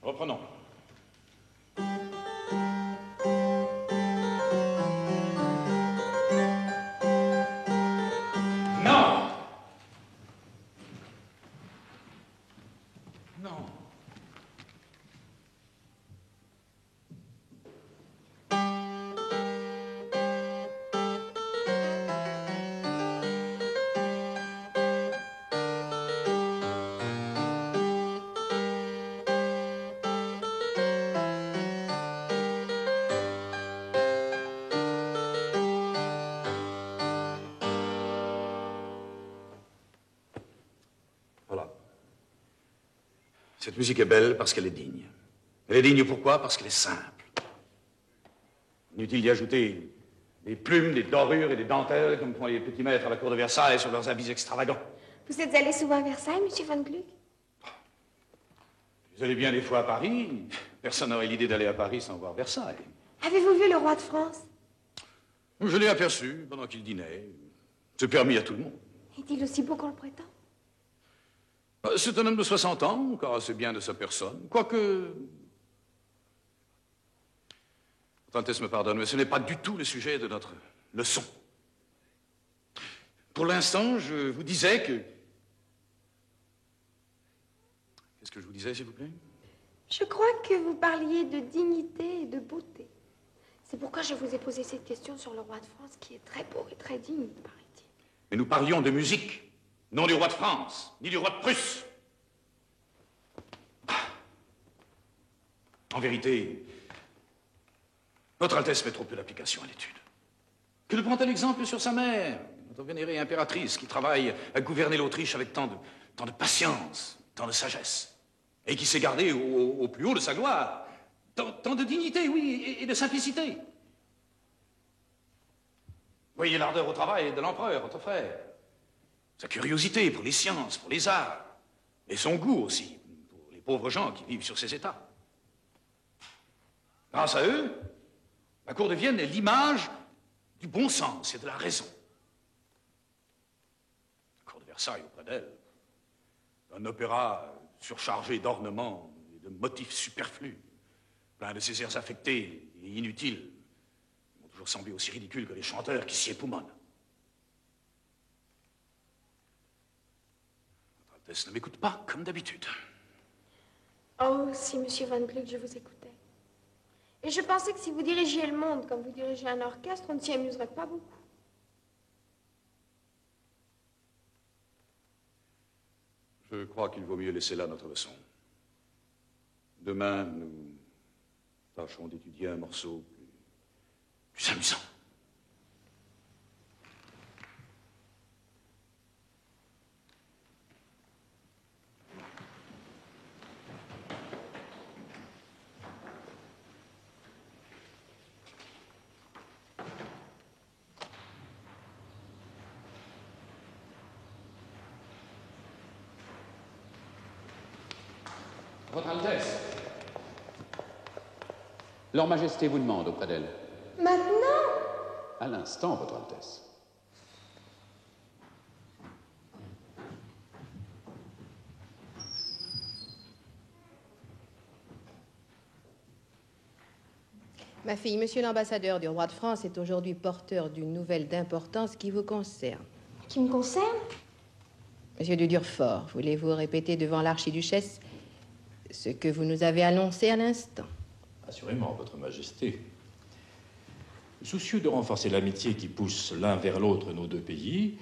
Reprenons. Non! Non. Voilà. Cette musique est belle parce qu'elle est digne. Elle est digne pourquoi? Parce qu'elle est simple. Inutile d'y ajouter des plumes, des dorures et des dentelles comme font les petits maîtres à la cour de Versailles sur leurs habits extravagants. Vous êtes allé souvent à Versailles, monsieur Van Gluck? Vous allez bien des fois à Paris. Personne n'aurait l'idée d'aller à Paris sans voir Versailles. Avez-vous vu le roi de France? Je l'ai aperçu pendant qu'il dînait. C'est permis à tout le monde. Est-il aussi beau qu'on le prétend? C'est un homme de 60 ans, encore assez bien de sa personne. Quoique... Votre Altesse me pardonne, mais ce n'est pas du tout le sujet de notre leçon. Pour l'instant, je vous disais que... Qu'est-ce que je vous disais, s'il vous plaît? Je crois que vous parliez de dignité et de beauté. C'est pourquoi je vous ai posé cette question sur le roi de France, qui est très beau et très digne, paraît-il. Mais nous parlions de musique, non du roi de France, ni du roi de Prusse. En vérité, Votre Altesse met trop peu d'application à l'étude. Que ne prend-elle exemple sur sa mère, notre vénérée impératrice, qui travaille à gouverner l'Autriche avec tant de patience, tant de sagesse, et qui s'est gardée au plus haut de sa gloire, tant de dignité, oui, et de simplicité. Voyez l'ardeur au travail de l'empereur, votre frère, sa curiosité pour les sciences, pour les arts, et son goût aussi pour les pauvres gens qui vivent sur ces États. Grâce à eux, la cour de Vienne est l'image du bon sens et de la raison. La cour de Versailles, auprès d'elle, un opéra surchargé d'ornements et de motifs superflus, plein de ces airs affectés et inutiles, qui m'ont toujours semblé aussi ridicules que les chanteurs qui s'y époumonnent. Votre Altesse ne m'écoute pas, comme d'habitude. Oh, si, monsieur Van Gluck, je vous écoutais. Et je pensais que si vous dirigiez le monde comme vous dirigez un orchestre, on ne s'y amuserait pas beaucoup. Je crois qu'il vaut mieux laisser là notre leçon. Demain, nous tâcherons d'étudier un morceau plus amusant. Votre Altesse, Leur Majesté vous demande auprès d'elle. Maintenant? À l'instant, Votre Altesse. Ma fille, monsieur l'ambassadeur du roi de France est aujourd'hui porteur d'une nouvelle d'importance qui vous concerne. Qui me concerne? Monsieur de Durfort, voulez-vous répéter devant l'archiduchesse ce que vous nous avez annoncé à l'instant? Assurément, Votre Majesté. Soucieux de renforcer l'amitié qui pousse l'un vers l'autre nos deux pays,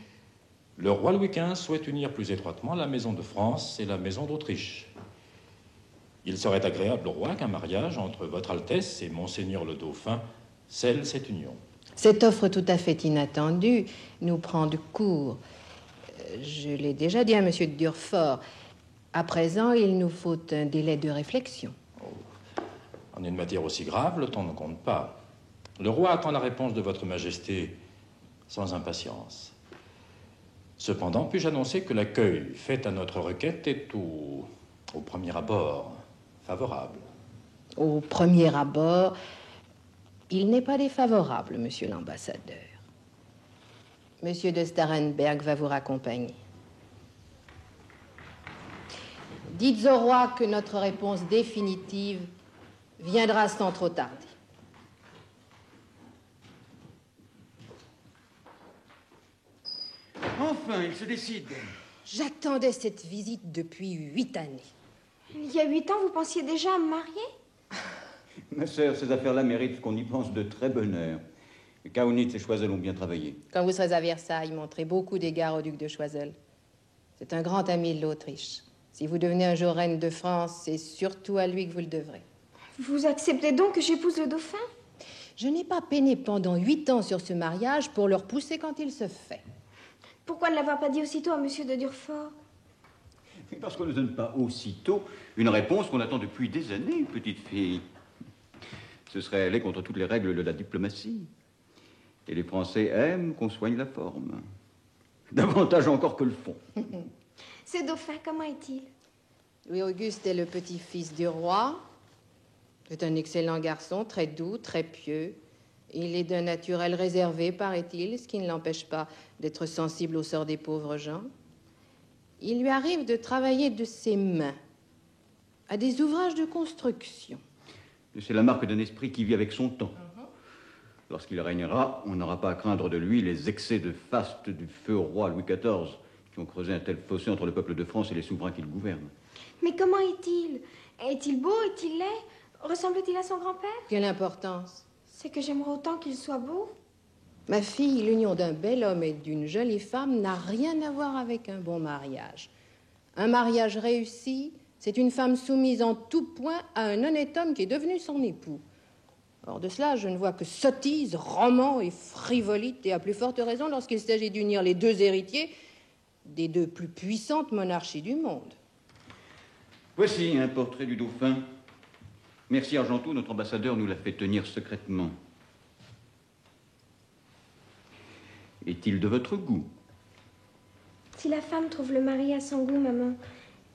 le roi Louis XV souhaite unir plus étroitement la maison de France et la maison d'Autriche. Il serait agréable au roi qu'un mariage entre Votre Altesse et Monseigneur le Dauphin scelle cette union. Cette offre tout à fait inattendue nous prend de court. Je l'ai déjà dit à monsieur de Durfort. À présent, il nous faut un délai de réflexion. Oh. En une matière aussi grave, le temps ne compte pas. Le roi attend la réponse de Votre Majesté sans impatience. Cependant, puis-je annoncer que l'accueil fait à notre requête est au premier abord favorable. Au premier abord, il n'est pas défavorable, monsieur l'ambassadeur. Monsieur de Starenberg va vous raccompagner. Dites au roi que notre réponse définitive viendra sans trop tarder. Enfin, il se décide. J'attendais cette visite depuis 8 années. Il y a 8 ans, vous pensiez déjà à me marier? Ma sœur, ces affaires-là méritent qu'on y pense de très bonne heure. Kaunitz et Choiseul ont bien travaillé. Quand vous serez à Versailles, montrez beaucoup d'égards au duc de Choiseul. C'est un grand ami de l'Autriche. Si vous devenez un jour reine de France, c'est surtout à lui que vous le devrez. Vous acceptez donc que j'épouse le dauphin? Je n'ai pas peiné pendant 8 ans sur ce mariage pour le repousser quand il se fait. Pourquoi ne l'avoir pas dit aussitôt à monsieur de Durfort? Parce qu'on ne donne pas aussitôt une réponse qu'on attend depuis des années, petite fille. Ce serait aller contre toutes les règles de la diplomatie. Et les Français aiment qu'on soigne la forme. Davantage encore que le fond. Ce dauphin, comment est-il? Louis-Auguste est le petit-fils du roi. C'est un excellent garçon, très doux, très pieux. Il est d'un naturel réservé, paraît-il, ce qui ne l'empêche pas d'être sensible au sort des pauvres gens. Il lui arrive de travailler de ses mains à des ouvrages de construction. C'est la marque d'un esprit qui vit avec son temps. Lorsqu'il régnera, on n'aura pas à craindre de lui les excès de faste du feu roi Louis XIV, qui ont creusé un tel fossé entre le peuple de France et les souverains qui le gouvernent. Mais comment est-il? Est-il beau? Est-il laid? Ressemble-t-il à son grand-père? Quelle importance? C'est que j'aimerais autant qu'il soit beau. Ma fille, l'union d'un bel homme et d'une jolie femme n'a rien à voir avec un bon mariage. Un mariage réussi, c'est une femme soumise en tout point à un honnête homme qui est devenu son époux. Hors de cela, je ne vois que sottise, roman et frivolité, à plus forte raison lorsqu'il s'agit d'unir les deux héritiers des deux plus puissantes monarchies du monde. Voici un portrait du dauphin. Merci Argenteau, notre ambassadeur nous l'a fait tenir secrètement. Est-il de votre goût? Si la femme trouve le mari à son goût, maman,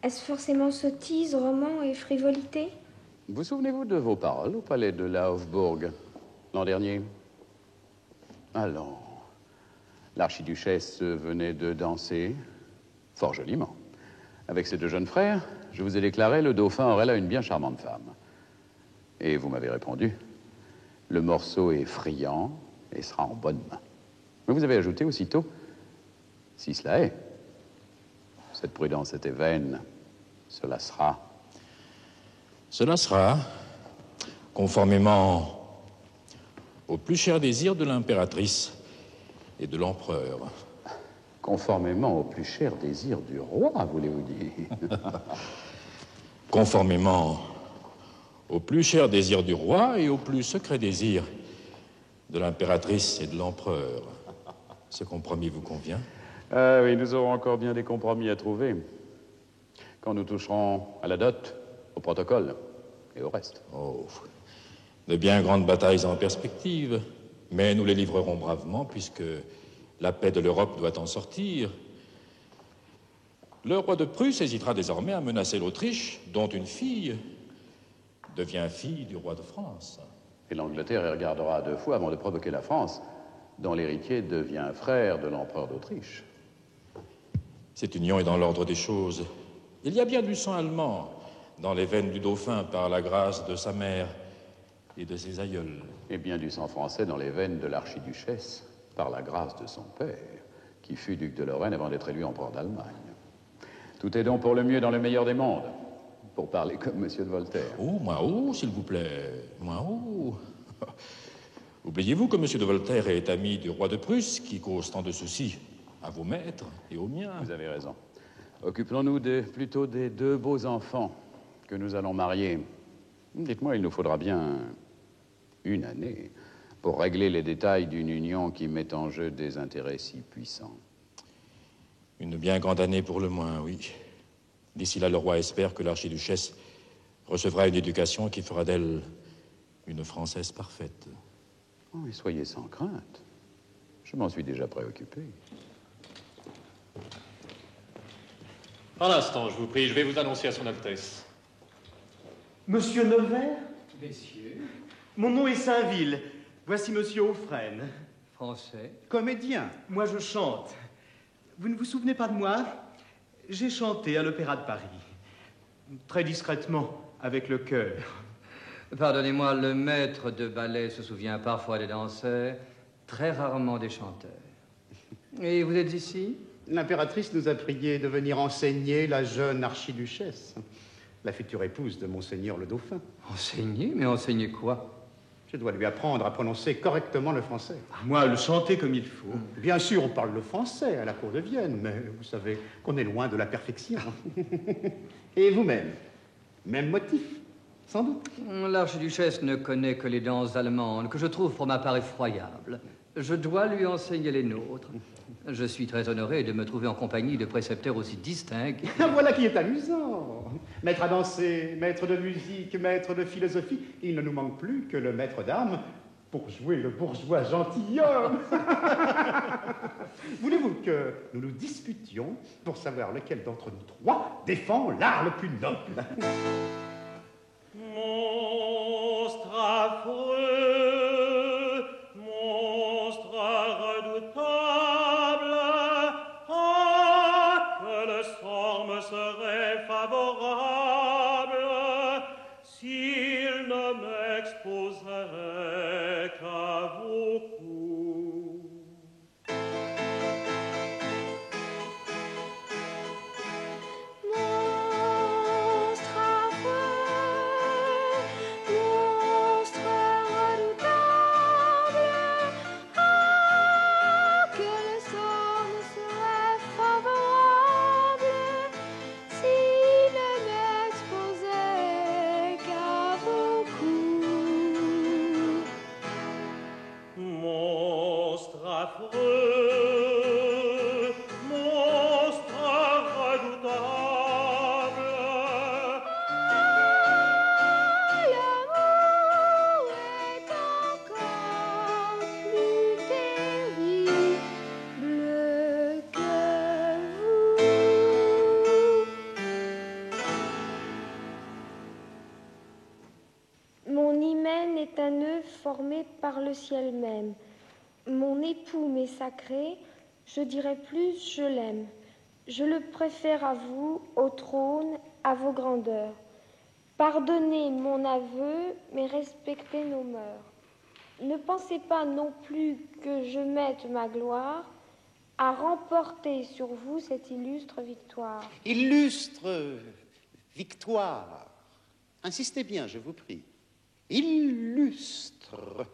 est-ce forcément sottise, roman et frivolité? Vous souvenez-vous de vos paroles au palais de la Hofburg l'an dernier? Alors, l'archiduchesse venait de danser fort joliment. Avec ses deux jeunes frères, je vous ai déclaré le dauphin aurait là une bien charmante femme. Et vous m'avez répondu, le morceau est friand et sera en bonne main. Mais vous avez ajouté aussitôt, si cela est, cette prudence était vaine, cela sera. Cela sera, conformément au plus cher désir de l'impératrice et de l'empereur. Conformément au plus cher désir du roi, voulez-vous dire? Conformément au plus cher désir du roi et au plus secret désir de l'impératrice et de l'empereur. Ce compromis vous convient? Ah oui, nous aurons encore bien des compromis à trouver. Quand nous toucherons à la dot, au protocole et au reste. Oh, de bien grandes batailles en perspective, mais nous les livrerons bravement puisque la paix de l'Europe doit en sortir. Le roi de Prusse hésitera désormais à menacer l'Autriche, dont une fille devient fille du roi de France. Et l'Angleterre y regardera 2 fois avant de provoquer la France, dont l'héritier devient frère de l'empereur d'Autriche. Cette union est dans l'ordre des choses. Il y a bien du sang allemand dans les veines du dauphin par la grâce de sa mère et de ses aïeuls. Et bien du sang français dans les veines de l'archiduchesse par la grâce de son père, qui fut duc de Lorraine avant d'être élu empereur d'Allemagne. Tout est donc pour le mieux dans le meilleur des mondes, pour parler comme Monsieur de Voltaire. Oh, moins haut, s'il vous plaît, moins haut. Oubliez-vous que Monsieur de Voltaire est ami du roi de Prusse, qui cause tant de soucis à vos maîtres et aux miens. Vous avez raison. Occupons-nous plutôt des 2 beaux enfants que nous allons marier. Dites-moi, il nous faudra bien 1 année pour régler les détails d'une union qui met en jeu des intérêts si puissants. Une bien grande année pour le moins, oui. D'ici là, le roi espère que l'archiduchesse recevra une éducation qui fera d'elle une Française parfaite. Oh, mais soyez sans crainte. Je m'en suis déjà préoccupé. Un instant, je vous prie, je vais vous annoncer à son Altesse. Monsieur Nevers? Messieurs, Mon nom est Saint-Ville. Voici Monsieur Aufresne. français, Comédien. Moi, je chante. Vous ne vous souvenez pas de moi? J'ai chanté à l'Opéra de Paris. Très discrètement, avec le cœur. Pardonnez-moi, le maître de ballet se souvient parfois des danseurs, très rarement des chanteurs. Et vous êtes ici? L'impératrice nous a prié de venir enseigner la jeune archiduchesse, la future épouse de Monseigneur le Dauphin. Enseigner? Mais enseigner quoi? Je dois lui apprendre à prononcer correctement le français. Moi, le chanter comme il faut. Bien sûr, on parle le français à la cour de Vienne, mais vous savez qu'on est loin de la perfection. Et vous-même? Même motif, sans doute. L'archiduchesse ne connaît que les danses allemandes, que je trouve pour ma part effroyables. Je dois lui enseigner les nôtres. Je suis très honoré de me trouver en compagnie de précepteurs aussi distingués. Voilà qui est amusant. Maître à danser, maître de musique, maître de philosophie, il ne nous manque plus que le maître d'armes pour jouer le bourgeois gentilhomme. Voulez-vous que nous nous disputions pour savoir lequel d'entre nous trois défend l'art le plus noble? Monstre affreux, monstre redoutable, ah, que le sort me serait favorable s'il ne m'exposerait qu'à vos coups. Monstre affreux, monstre redoutable, ah, que le sort me serait favorable s'il ne m'exposait qu'à vos coups. Monstre affreux, monstre redoutable, L'amour est encore plus terrible que vous. Mon hymen est un œuf formé par le ciel même. Mon époux m'est sacré, je dirais plus, je l'aime. Je le préfère à vous, au trône, à vos grandeurs. Pardonnez mon aveu, mais respectez nos mœurs. Ne pensez pas non plus que je mette ma gloire à remporter sur vous cette illustre victoire. Illustre victoire. Insistez bien, je vous prie. Illustre.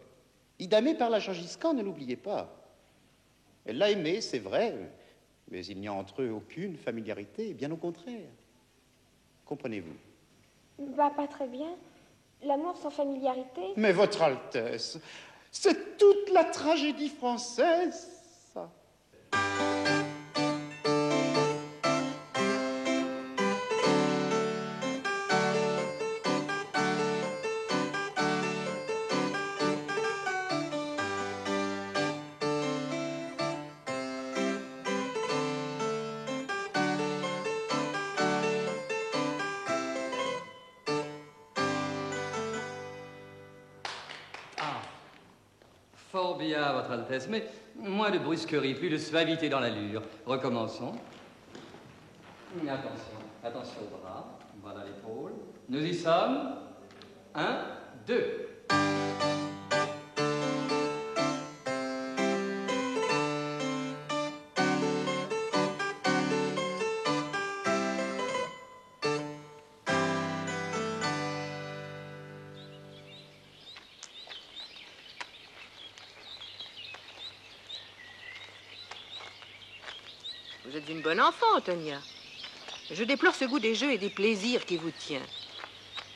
Idamé par la Gengis-Khan, ne l'oubliez pas. Elle l'a aimé, c'est vrai, mais il n'y a entre eux aucune familiarité, bien au contraire. Comprenez-vous? Bah, pas très bien. L'amour sans familiarité. Mais votre Altesse, c'est toute la tragédie française, ça. Fort bien, Votre Altesse, mais moins de brusquerie, plus de suavité dans l'allure. Recommençons. Attention, attention au bras, voilà l'épaule. Nous y sommes. 1, 2. Vous êtes une bonne enfant, Antonia. Je déplore ce goût des jeux et des plaisirs qui vous tient.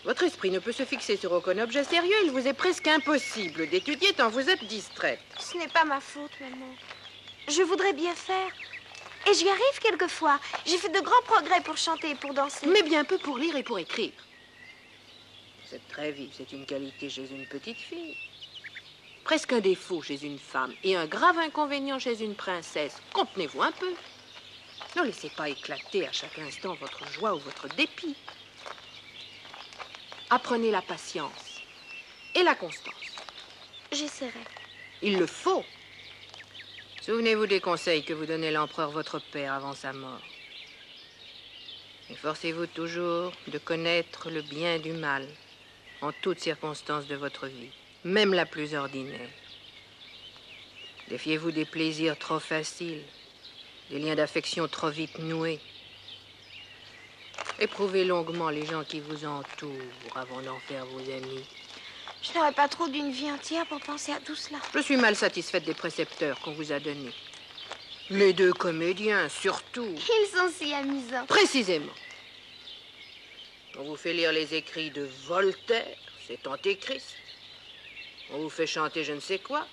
Votre esprit ne peut se fixer sur aucun objet sérieux. Il vous est presque impossible d'étudier tant vous êtes distraite. Ce n'est pas ma faute, maman. Je voudrais bien faire. Et j'y arrive quelquefois. J'ai fait de grands progrès pour chanter et pour danser. Mais bien peu pour lire et pour écrire. Vous êtes très vive, c'est une qualité chez une petite fille. Presque un défaut chez une femme et un grave inconvénient chez une princesse. Contenez-vous un peu. Ne laissez pas éclater à chaque instant votre joie ou votre dépit. Apprenez la patience et la constance. J'essaierai. Il le faut. Souvenez-vous des conseils que vous donnait l'empereur votre père avant sa mort. Efforcez-vous toujours de connaître le bien du mal en toutes circonstances de votre vie, même la plus ordinaire. Défiez-vous des plaisirs trop faciles, des liens d'affection trop vite noués. Éprouvez longuement les gens qui vous entourent avant d'en faire vos amis. Je n'aurais pas trop d'une vie entière pour penser à tout cela. Je suis mal satisfaite des précepteurs qu'on vous a donnés. Les deux comédiens, surtout. Ils sont si amusants. Précisément. On vous fait lire les écrits de Voltaire, c'est Antéchrist. On vous fait chanter je ne sais quoi.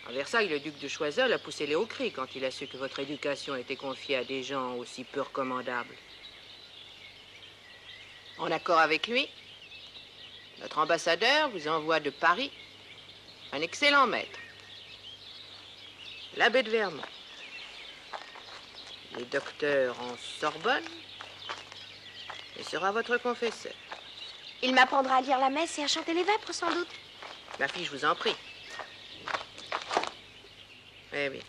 À Versailles, le duc de Choiseul a poussé les hauts cris quand il a su que votre éducation était confiée à des gens aussi peu recommandables. En accord avec lui, notre ambassadeur vous envoie de Paris un excellent maître, l'abbé de Vermont. Il est docteur en Sorbonne et sera votre confesseur. Il m'apprendra à lire la messe et à chanter les vêpres, sans doute. Ma fille, je vous en prie. Eh bien.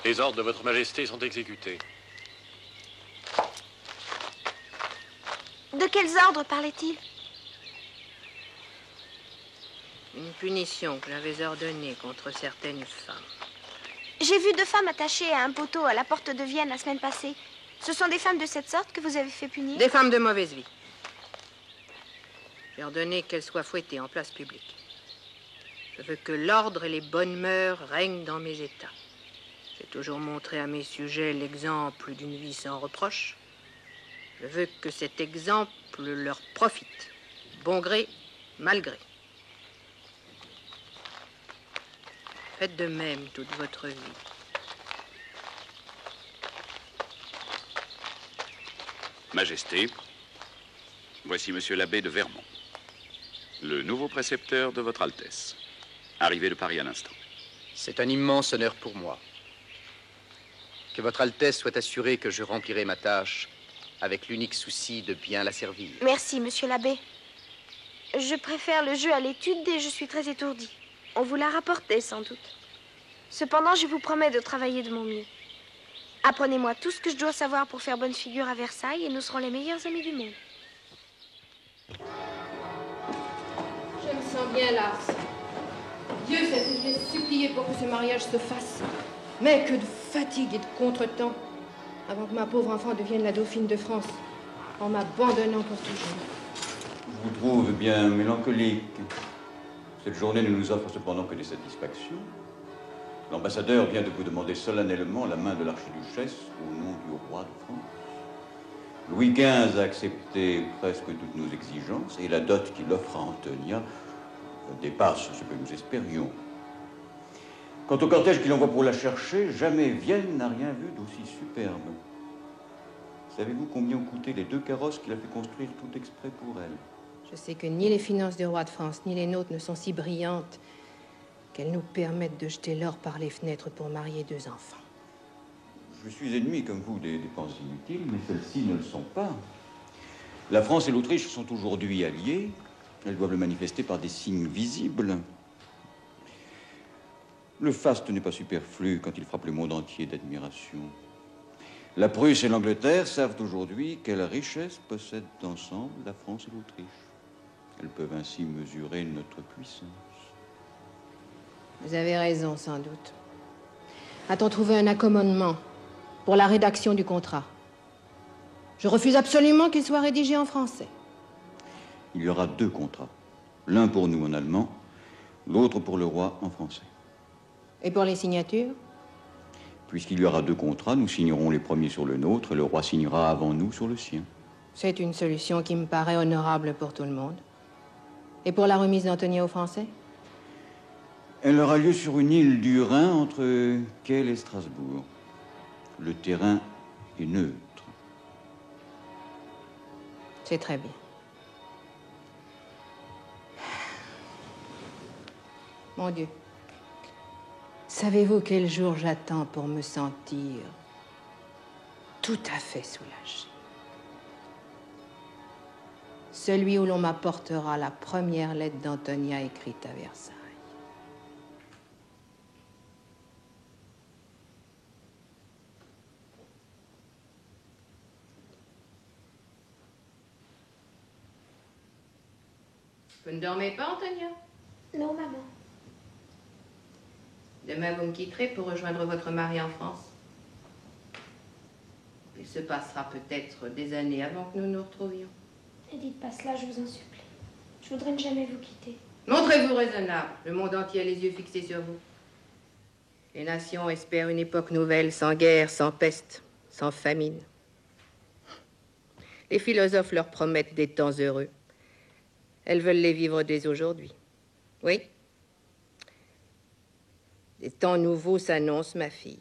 Les ordres de votre majesté sont exécutés. De quels ordres parlait-il? Une punition que j'avais ordonnée contre certaines femmes. J'ai vu 2 femmes attachées à un poteau à la porte de Vienne la semaine passée. Ce sont des femmes de cette sorte que vous avez fait punir? Des femmes de mauvaise vie. J'ai ordonné qu'elles soient fouettées en place publique. Je veux que l'ordre et les bonnes mœurs règnent dans mes États. J'ai toujours montré à mes sujets l'exemple d'une vie sans reproche. Je veux que cet exemple leur profite, bon gré, mal gré. Faites de même toute votre vie. Majesté, voici Monsieur l'abbé de Vermont, le nouveau précepteur de votre Altesse, arrivé de Paris à l'instant. C'est un immense honneur pour moi. Que votre Altesse soit assurée que je remplirai ma tâche avec l'unique souci de bien la servir. Merci, monsieur l'abbé. Je préfère le jeu à l'étude et je suis très étourdie. On vous l'a rapporté, sans doute. Cependant, je vous promets de travailler de mon mieux. Apprenez-moi tout ce que je dois savoir pour faire bonne figure à Versailles et nous serons les meilleurs amis du monde. Je me sens bien lasse. Dieu sait si j'ai supplié pour que ce mariage se fasse. Mais que de fatigue et de contretemps avant que ma pauvre enfant devienne la dauphine de France, en m'abandonnant pour toujours. Je vous trouve bien mélancolique. Cette journée ne nous offre cependant que des satisfactions. L'ambassadeur vient de vous demander solennellement la main de l'archiduchesse au nom du roi de France. Louis XV a accepté presque toutes nos exigences et la dot qu'il offre à Antonia dépasse ce que nous espérions. Quant au cortège qu'il envoie pour la chercher, jamais Vienne n'a rien vu d'aussi superbe. Savez-vous combien ont coûté les 2 carrosses qu'il a fait construire tout exprès pour elle? Je sais que ni les finances du roi de France, ni les nôtres ne sont si brillantes qu'elles nous permettent de jeter l'or par les fenêtres pour marier 2 enfants. Je suis ennemi, comme vous, des dépenses inutiles, mais celles-ci ne le sont pas. La France et l'Autriche sont aujourd'hui alliées. Elles doivent le manifester par des signes visibles. Le faste n'est pas superflu quand il frappe le monde entier d'admiration. La Prusse et l'Angleterre savent aujourd'hui quelle richesse possèdent ensemble la France et l'Autriche. Elles peuvent ainsi mesurer notre puissance. Vous avez raison, sans doute. A-t-on trouvé un accommodement pour la rédaction du contrat? Je refuse absolument qu'il soit rédigé en français. Il y aura 2 contrats. L'un pour nous en allemand, l'autre pour le roi en français. Et pour les signatures? Puisqu'il y aura 2 contrats, nous signerons les premiers sur le nôtre et le roi signera avant nous sur le sien. C'est une solution qui me paraît honorable pour tout le monde. Et pour la remise d'Antonia aux Français? Elle aura lieu sur une île du Rhin entre Kiel et Strasbourg. Le terrain est neutre. C'est très bien. Mon Dieu. Savez-vous quel jour j'attends pour me sentir tout à fait soulagée? Celui où l'on m'apportera la première lettre d'Antonia écrite à Versailles. Vous ne dormez pas, Antonia? Non, maman. Demain, vous me quitterez pour rejoindre votre mari en France. Il se passera peut-être des années avant que nous nous retrouvions. Ne dites pas cela, je vous en supplie. Je voudrais ne jamais vous quitter. Montrez-vous raisonnable. Le monde entier a les yeux fixés sur vous. Les nations espèrent une époque nouvelle, sans guerre, sans peste, sans famine. Les philosophes leur promettent des temps heureux. Elles veulent les vivre dès aujourd'hui. Oui. Des temps nouveaux s'annoncent, ma fille.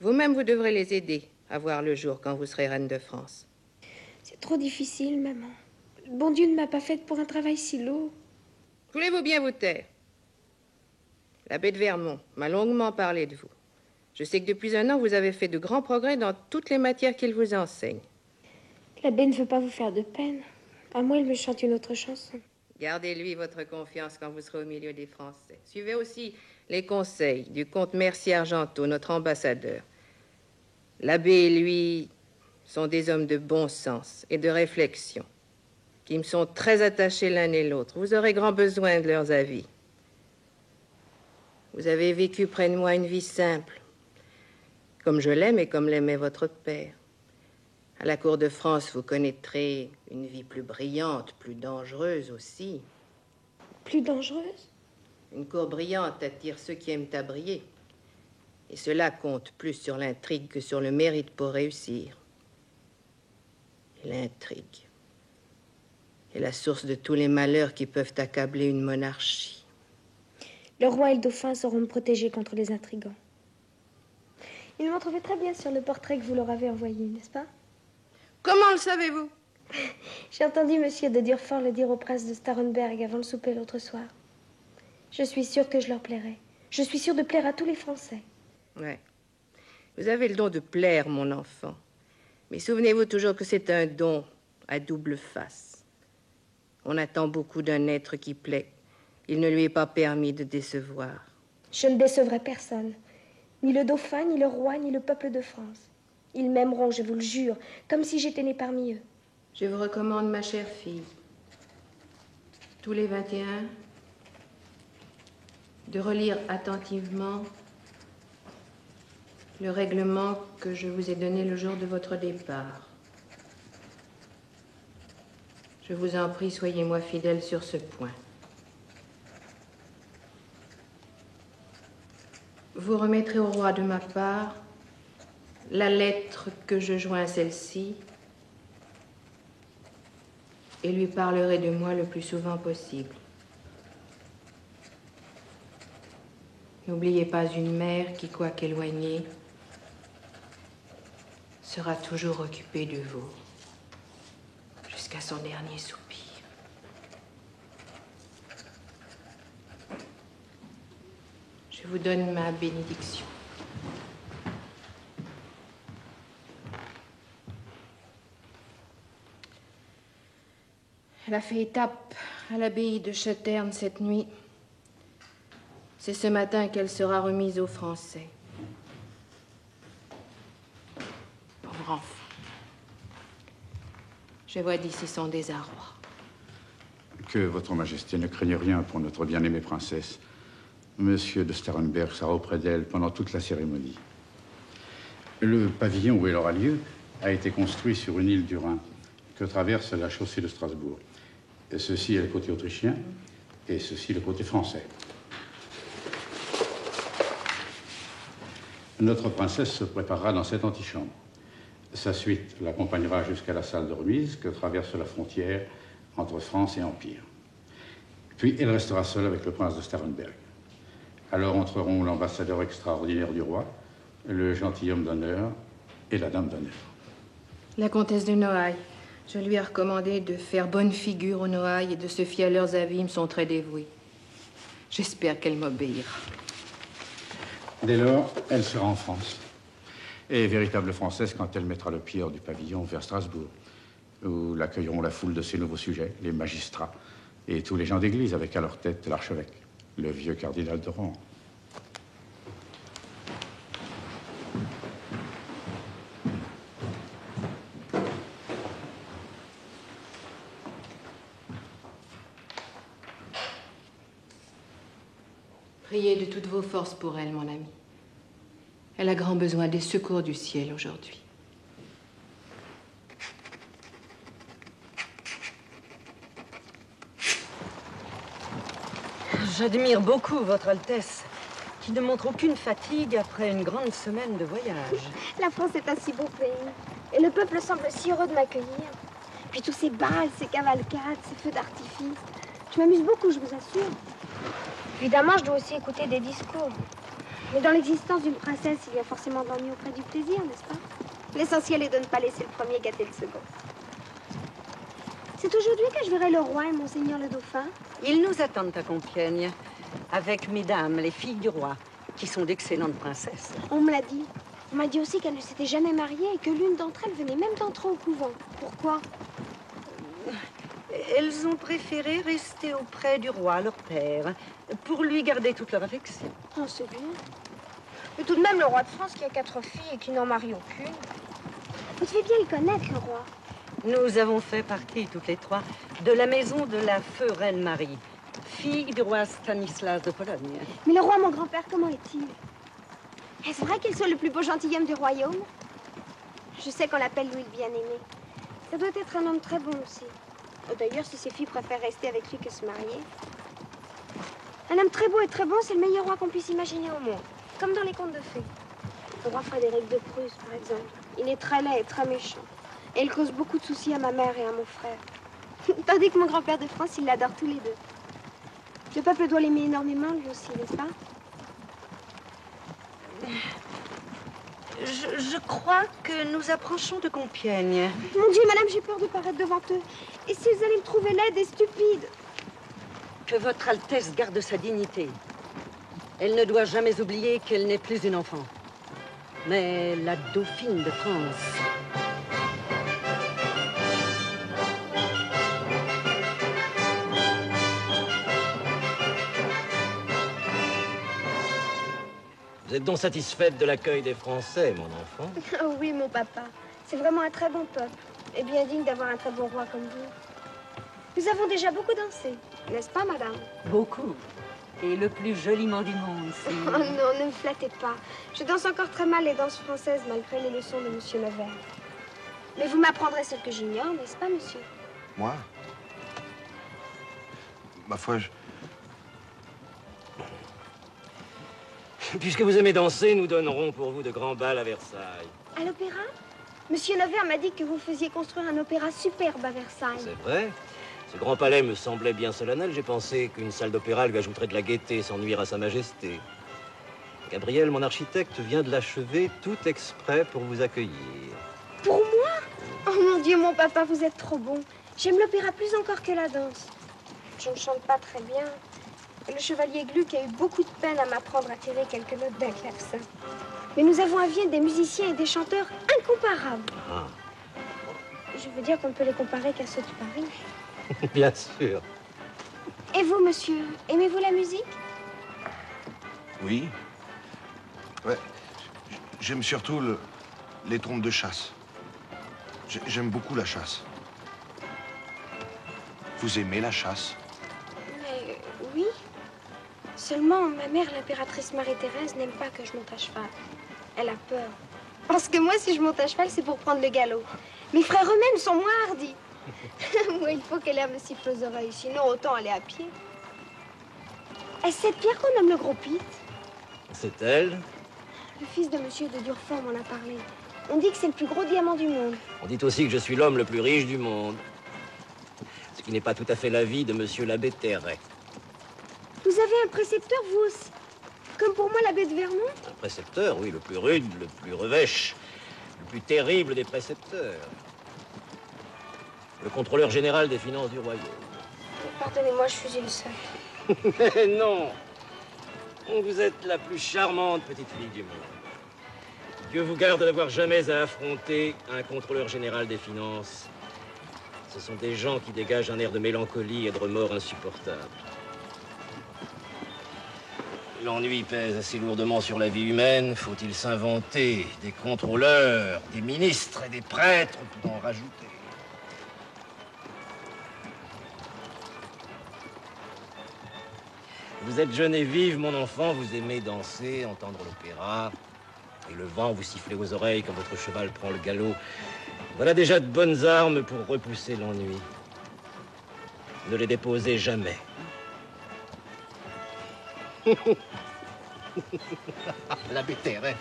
Vous-même, vous devrez les aider à voir le jour quand vous serez reine de France. C'est trop difficile, maman. Le bon Dieu ne m'a pas faite pour un travail si lourd. Voulez-vous bien vous taire? L'abbé de Vermont m'a longuement parlé de vous. Je sais que depuis 1 an, vous avez fait de grands progrès dans toutes les matières qu'il vous enseigne. L'abbé ne veut pas vous faire de peine. À moi, il me chante une autre chanson. Gardez-lui votre confiance quand vous serez au milieu des Français. Suivez aussi les conseils du comte Mercier Argenteau, notre ambassadeur. L'abbé et lui sont des hommes de bon sens et de réflexion, qui me sont très attachés l'un et l'autre. Vous aurez grand besoin de leurs avis. Vous avez vécu près de moi une vie simple, comme je l'aime et comme l'aimait votre père. À la cour de France, vous connaîtrez une vie plus brillante, plus dangereuse aussi. Plus dangereuse? Une cour brillante attire ceux qui aiment à briller. Et cela compte plus sur l'intrigue que sur le mérite pour réussir. Et l'intrigue est la source de tous les malheurs qui peuvent accabler une monarchie. Le roi et le dauphin sauront me protéger contre les intrigants. Ils m'ont trouvé très bien sur le portrait que vous leur avez envoyé, n'est-ce pas? Comment le savez-vous? J'ai entendu monsieur de Durfort le dire au prince de Starhemberg avant le souper l'autre soir. Je suis sûre que je leur plairai. Je suis sûre de plaire à tous les Français. Ouais. Vous avez le don de plaire, mon enfant. Mais souvenez-vous toujours que c'est un don à double face. On attend beaucoup d'un être qui plaît. Il ne lui est pas permis de décevoir. Je ne décevrai personne. Ni le dauphin, ni le roi, ni le peuple de France. Ils m'aimeront, je vous le jure, comme si j'étais née parmi eux. Je vous recommande, ma chère fille, tous les 21, de relire attentivement le règlement que je vous ai donné le jour de votre départ. Je vous en prie, soyez-moi fidèle sur ce point. Vous remettrez au roi de ma part la lettre que je joins à celle-ci et lui parlerai de moi le plus souvent possible. N'oubliez pas une mère qui, quoique éloignée, sera toujours occupée de vous jusqu'à son dernier soupir. Je vous donne ma bénédiction. Elle a fait étape à l'abbaye de Cheterne cette nuit. C'est ce matin qu'elle sera remise aux Français. Pauvre enfant. Je vois d'ici son désarroi. Que votre majesté ne craigne rien pour notre bien-aimée princesse. Monsieur de Starhemberg sera auprès d'elle pendant toute la cérémonie. Le pavillon où elle aura lieu a été construit sur une île du Rhin que traverse la chaussée de Strasbourg. Et ceci est le côté autrichien et ceci le côté français. Notre princesse se préparera dans cette antichambre. Sa suite l'accompagnera jusqu'à la salle de remise que traverse la frontière entre France et Empire. Puis elle restera seule avec le prince de Starhemberg. Alors entreront l'ambassadeur extraordinaire du roi, le gentilhomme d'honneur et la dame d'honneur. La comtesse de Noailles. Je lui ai recommandé de faire bonne figure aux Noailles et de se fier à leurs avis. Ils me sont très dévoués. J'espère qu'elle m'obéira. Dès lors, elle sera en France. Et véritable française quand elle mettra le pied hors du pavillon vers Strasbourg, où l'accueilleront la foule de ses nouveaux sujets, les magistrats et tous les gens d'église, avec à leur tête l'archevêque, le vieux cardinal de Rohan. Priez de toutes vos forces pour elle, mon ami. Elle a grand besoin des secours du ciel aujourd'hui. J'admire beaucoup Votre Altesse, qui ne montre aucune fatigue après une grande semaine de voyage. La France est un si beau pays. Et le peuple semble si heureux de m'accueillir. Puis tous ces bals, ces cavalcades, ces feux d'artifice. Je m'amuse beaucoup, je vous assure. Évidemment, je dois aussi écouter des discours. Mais dans l'existence d'une princesse, il y a forcément de l'ennui auprès du plaisir, n'est-ce pas? L'essentiel est de ne pas laisser le premier gâter le second. C'est aujourd'hui que je verrai le roi et monseigneur le dauphin. Ils nous attendent à Compiègne, avec mesdames, les filles du roi, qui sont d'excellentes princesses. On me l'a dit. On m'a dit aussi qu'elle ne s'était jamais mariée et que l'une d'entre elles venait même d'entrer au couvent. Pourquoi? Elles ont préféré rester auprès du roi, leur père, pour lui garder toute leur affection. Oh, c'est bien. Mais tout de même, le roi de France qui a 4 filles et qui n'en marie aucune. Vous devez bien le connaître, le roi. Nous avons fait partie, toutes les trois, de la maison de la feu reine Marie, fille du roi Stanislas de Pologne. Mais le roi, mon grand-père, comment est-il? Est-ce vrai qu'il soit le plus beau gentilhomme du royaume? Je sais qu'on l'appelle Louis le bien-aimé. Ça doit être un homme très bon aussi. D'ailleurs, si ses filles préfèrent rester avec lui que se marier. Un homme très beau et très bon, c'est le meilleur roi qu'on puisse imaginer au monde. Comme dans les contes de fées. Le roi Frédéric de Prusse, par exemple. Il est très laid et très méchant. Et il cause beaucoup de soucis à ma mère et à mon frère. Tandis que mon grand-père de France, il l'adore tous les deux. Le peuple doit l'aimer énormément, lui aussi, n'est-ce pas? Je crois que nous approchons de Compiègne. Mon Dieu, madame, j'ai peur de paraître devant eux. Et s'ils allaient me trouver laide et stupide? Que Votre Altesse garde sa dignité. Elle ne doit jamais oublier qu'elle n'est plus une enfant, mais la dauphine de France. Vous êtes donc satisfaite de l'accueil des Français, mon enfant? Oh oui, mon papa. C'est vraiment un très bon peuple. Et bien digne d'avoir un très bon roi comme vous. Nous avons déjà beaucoup dansé, n'est-ce pas, madame? Beaucoup. Et le plus joliment du monde, c'est... Oh non, ne me flattez pas. Je danse encore très mal les danses françaises, malgré les leçons de monsieur Nevers. Mais vous m'apprendrez celles que j'ignore, n'est-ce pas, monsieur? Moi? Ma foi, Puisque vous aimez danser, nous donnerons pour vous de grands bals à Versailles. À l'opéra? Monsieur Nevers m'a dit que vous faisiez construire un opéra superbe à Versailles. C'est vrai. Ce grand palais me semblait bien solennel. J'ai pensé qu'une salle d'opéra lui ajouterait de la gaieté sans nuire à sa majesté. Gabriel, mon architecte, vient de l'achever tout exprès pour vous accueillir. Pour moi? Oh mon Dieu, mon papa, vous êtes trop bon. J'aime l'opéra plus encore que la danse. Je ne chante pas très bien. Le chevalier Gluck a eu beaucoup de peine à m'apprendre à tirer quelques notes d'un clavecin. Mais nous avons à Vienne des musiciens et des chanteurs incomparables. Ah. Je veux dire qu'on ne peut les comparer qu'à ceux de Paris. Bien sûr. Et vous, monsieur, aimez-vous la musique? oui. Ouais. J'aime surtout les trompes de chasse. J'aime beaucoup la chasse. Vous aimez la chasse? Mais oui. Seulement, ma mère, l'impératrice Marie-Thérèse, n'aime pas que je monte à cheval. Elle a peur. Parce que moi, si je monte à cheval, c'est pour prendre le galop. Mes frères eux-mêmes sont moins hardis. Moi, il faut que l'air me siffle aux oreilles, sinon autant aller à pied. Est-ce cette pierre qu'on nomme le Gros Pit? C'est elle? Le fils de monsieur de Durfort m'en a parlé. On dit que c'est le plus gros diamant du monde. On dit aussi que je suis l'homme le plus riche du monde. Ce qui n'est pas tout à fait l'avis de monsieur l'abbé Terray. Vous avez un précepteur, vous aussi? Comme pour moi, l'abbé de Vermont? Un précepteur, oui, le plus rude, le plus revêche, le plus terrible des précepteurs. Le contrôleur général des finances du royaume. Pardonnez-moi, je suis une seule. Mais non! Vous êtes la plus charmante petite fille du monde. Dieu vous garde d'avoir jamais à affronter un contrôleur général des finances. Ce sont des gens qui dégagent un air de mélancolie et de remords insupportables. L'ennui pèse assez lourdement sur la vie humaine. Faut-il s'inventer des contrôleurs, des ministres et des prêtres pour en rajouter? Vous êtes jeune et vive, mon enfant, vous aimez danser, entendre l'opéra, et le vent vous siffler aux oreilles quand votre cheval prend le galop. Voilà déjà de bonnes armes pour repousser l'ennui. Ne les déposez jamais. L'abbé Terray,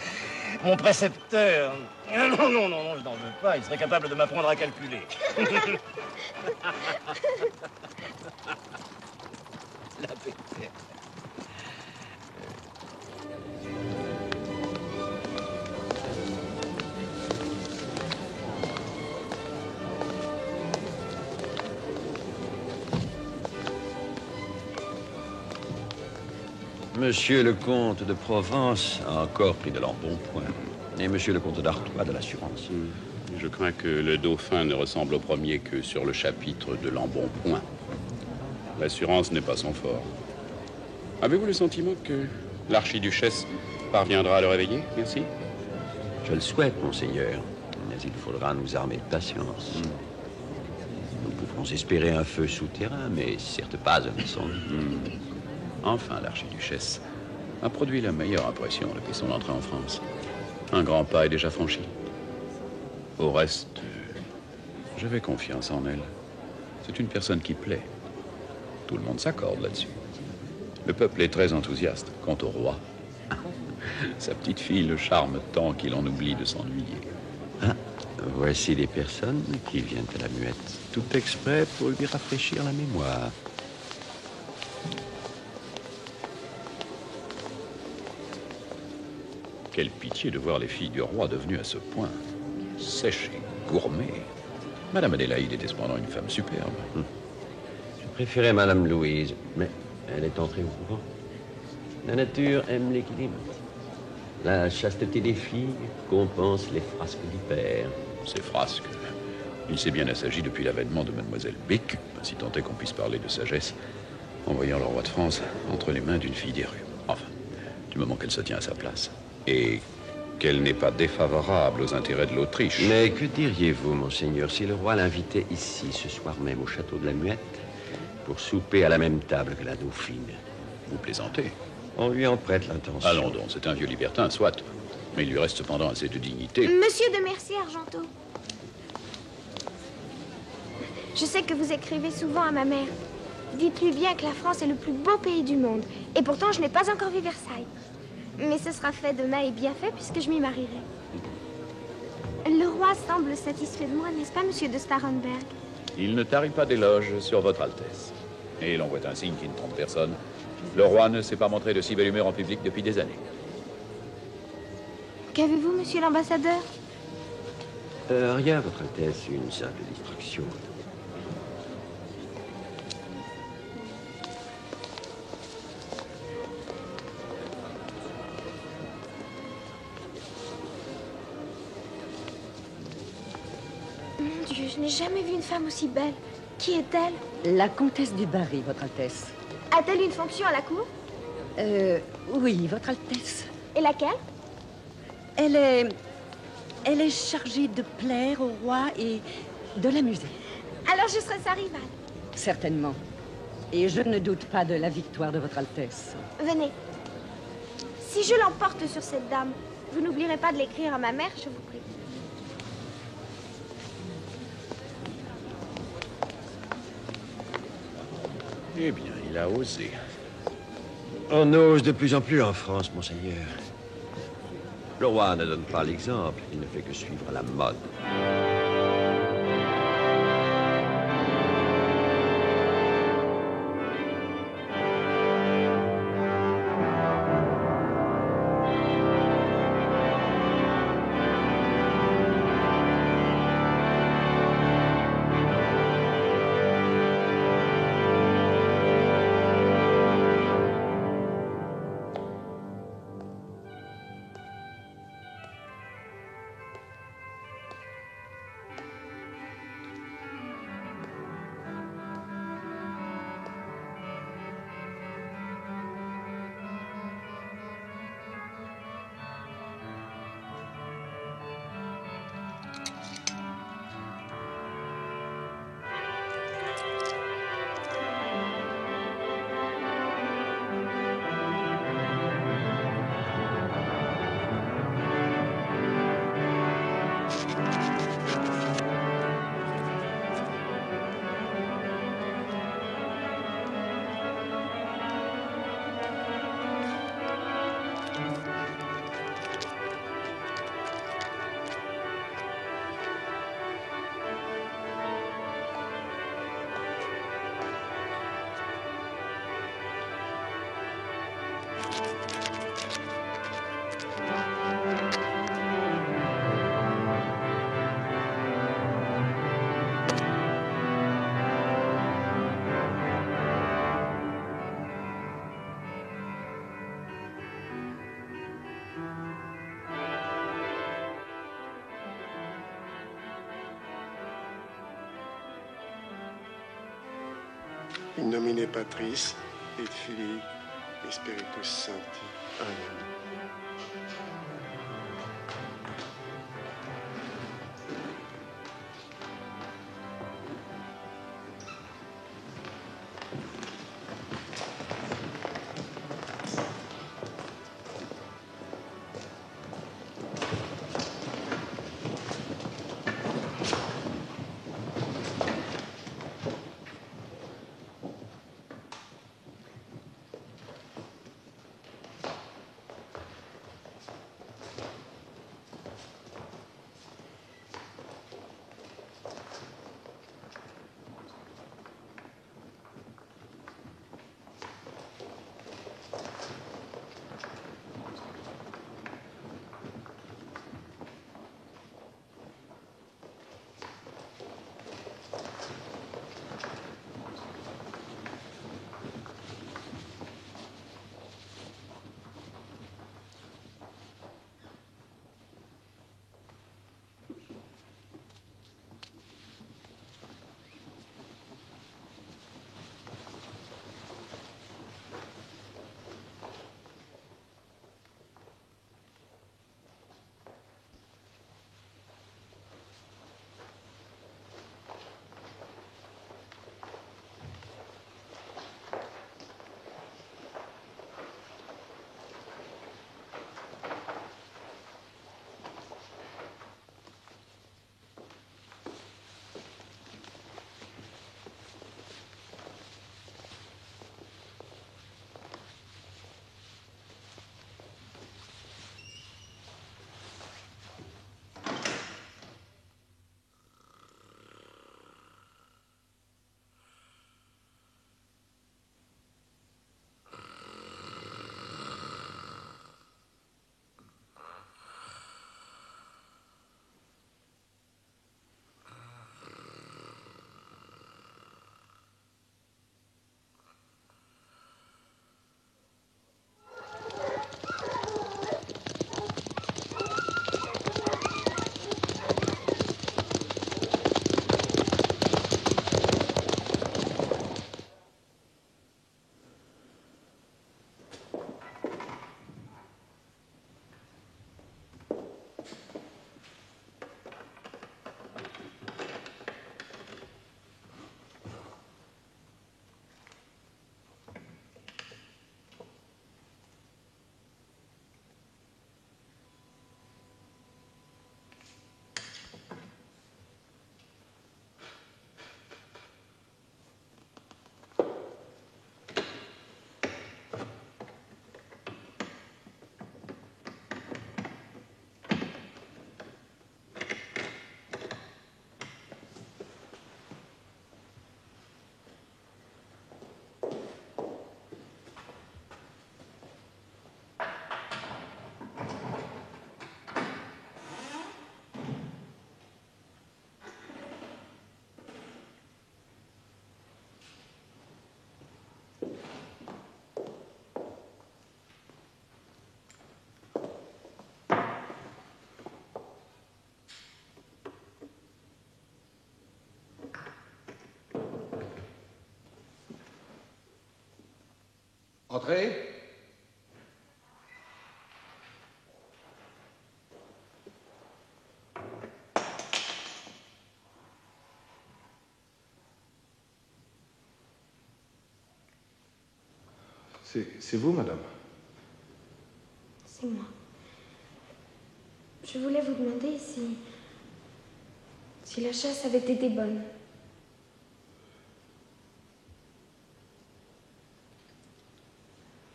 mon précepteur. Non, non, non, non, je n'en veux pas. Il serait capable de m'apprendre à calculer. L'abbé Terray. Monsieur le comte de Provence a encore pris de l'embonpoint. Et monsieur le comte d'Artois de l'assurance. Je crains que le dauphin ne ressemble au premier que sur le chapitre de l'embonpoint. L'assurance n'est pas son fort. Avez-vous le sentiment que l'archiduchesse parviendra à le réveiller? Merci. Je le souhaite, monseigneur. Mais il faudra nous armer de patience. Nous pouvons espérer un feu souterrain, mais certes pas un incendie. Enfin, l'archiduchesse a produit la meilleure impression depuis son entrée en France. Un grand pas est déjà franchi. Au reste, j'avais confiance en elle. C'est une personne qui plaît. Tout le monde s'accorde là-dessus. Le peuple est très enthousiaste. Quant au roi, sa petite fille le charme tant qu'il en oublie de s'ennuyer. Ah, voici des personnes qui viennent à la muette, tout exprès pour lui rafraîchir la mémoire. Quelle pitié de voir les filles du roi devenues à ce point sèches et gourmées. Madame Adélaïde était cependant une femme superbe. Je préférais Madame Louise, mais elle est entrée au courant. La nature aime l'équilibre. La chasteté des filles compense les frasques du père. Ces frasques, il s'est bien assagi depuis l'avènement de Mademoiselle Bécu, si tant est qu'on puisse parler de sagesse, en voyant le roi de France entre les mains d'une fille des rues. Enfin, du moment qu'elle se tient à sa place. Et qu'elle n'est pas défavorable aux intérêts de l'Autriche. Mais que diriez-vous, monseigneur, si le roi l'invitait ici, ce soir même, au château de la Muette, pour souper à la même table que la dauphine? Vous plaisantez? On lui en prête l'intention. Allons donc, c'est un vieux libertin, soit. Mais il lui reste cependant assez de dignité. Monsieur de Mercier, Argenteau. Je sais que vous écrivez souvent à ma mère. Dites-lui bien que la France est le plus beau pays du monde. Et pourtant, je n'ai pas encore vu Versailles. Mais ce sera fait demain et bien fait puisque je m'y marierai. Le roi semble satisfait de moi, n'est-ce pas, monsieur de Starenberg? Il ne tarit pas d'éloges sur votre Altesse. Et l'on voit un signe qui ne trompe personne. Le roi ne s'est pas montré de si belle humeur en public depuis des années. Qu'avez-vous, monsieur l'ambassadeur? Rien, votre Altesse, une simple distraction. Mon Dieu, je n'ai jamais vu une femme aussi belle. Qui est-elle? La comtesse du Barry, votre Altesse. A-t-elle une fonction à la cour? Oui, votre Altesse. Et laquelle? Elle est chargée de plaire au roi et de l'amuser. Alors je serai sa rivale. Certainement. Et je ne doute pas de la victoire de votre Altesse. Venez. Si je l'emporte sur cette dame, vous n'oublierez pas de l'écrire à ma mère, je vous prie. Eh bien, il a osé. On ose de plus en plus en France, monseigneur. Le roi ne donne pas l'exemple, il ne fait que suivre la mode. in nomine Patris et Filii et Spiritus Sancti. Amen. Entrez. C'est vous, madame? C'est moi. Je voulais vous demander si la chasse avait été bonne.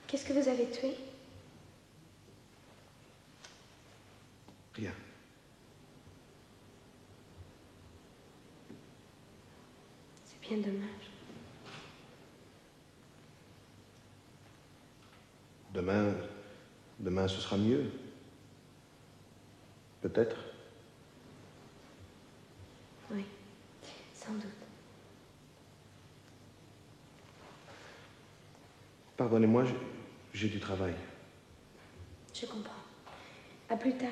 Qu'est-ce que vous avez tué? Rien. C'est bien dommage. Demain, ce sera mieux. Peut-être. Oui, sans doute. Pardonnez-moi, j'ai du travail. Je comprends. À plus tard.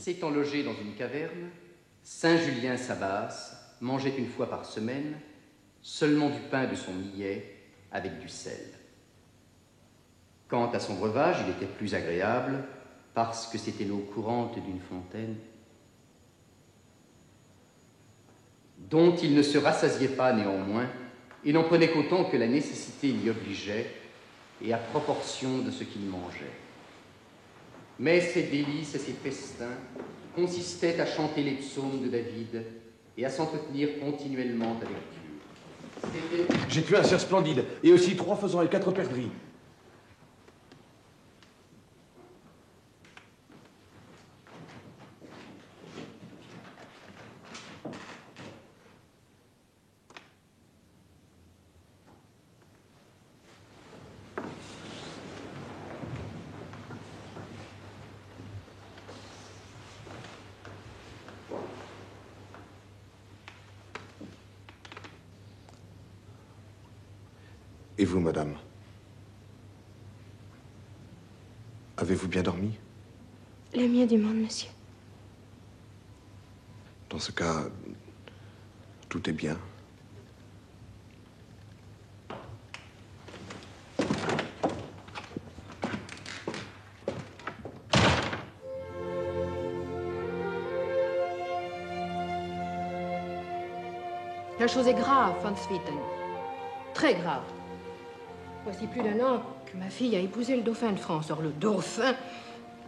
S'étant logé dans une caverne, Saint Julien Sabas mangeait une fois par semaine seulement du pain de son millet avec du sel. Quant à son breuvage, il était plus agréable parce que c'était l'eau courante d'une fontaine dont il ne se rassasiait pas néanmoins et n'en prenait qu'autant que la nécessité l'y obligeait et à proportion de ce qu'il mangeait. Mais ses délices et ses festins consistaient à chanter les psaumes de David et à s'entretenir continuellement avec Dieu. J'ai tué un cerf splendide, et aussi 3 faisans et 4 perdrix. Et vous, madame? Avez-vous bien dormi? Le mieux du monde, monsieur. Dans ce cas, tout est bien. La chose est grave, Van Swieten. Très grave. Voici plus d'1 an que ma fille a épousé le dauphin de France. Or, le dauphin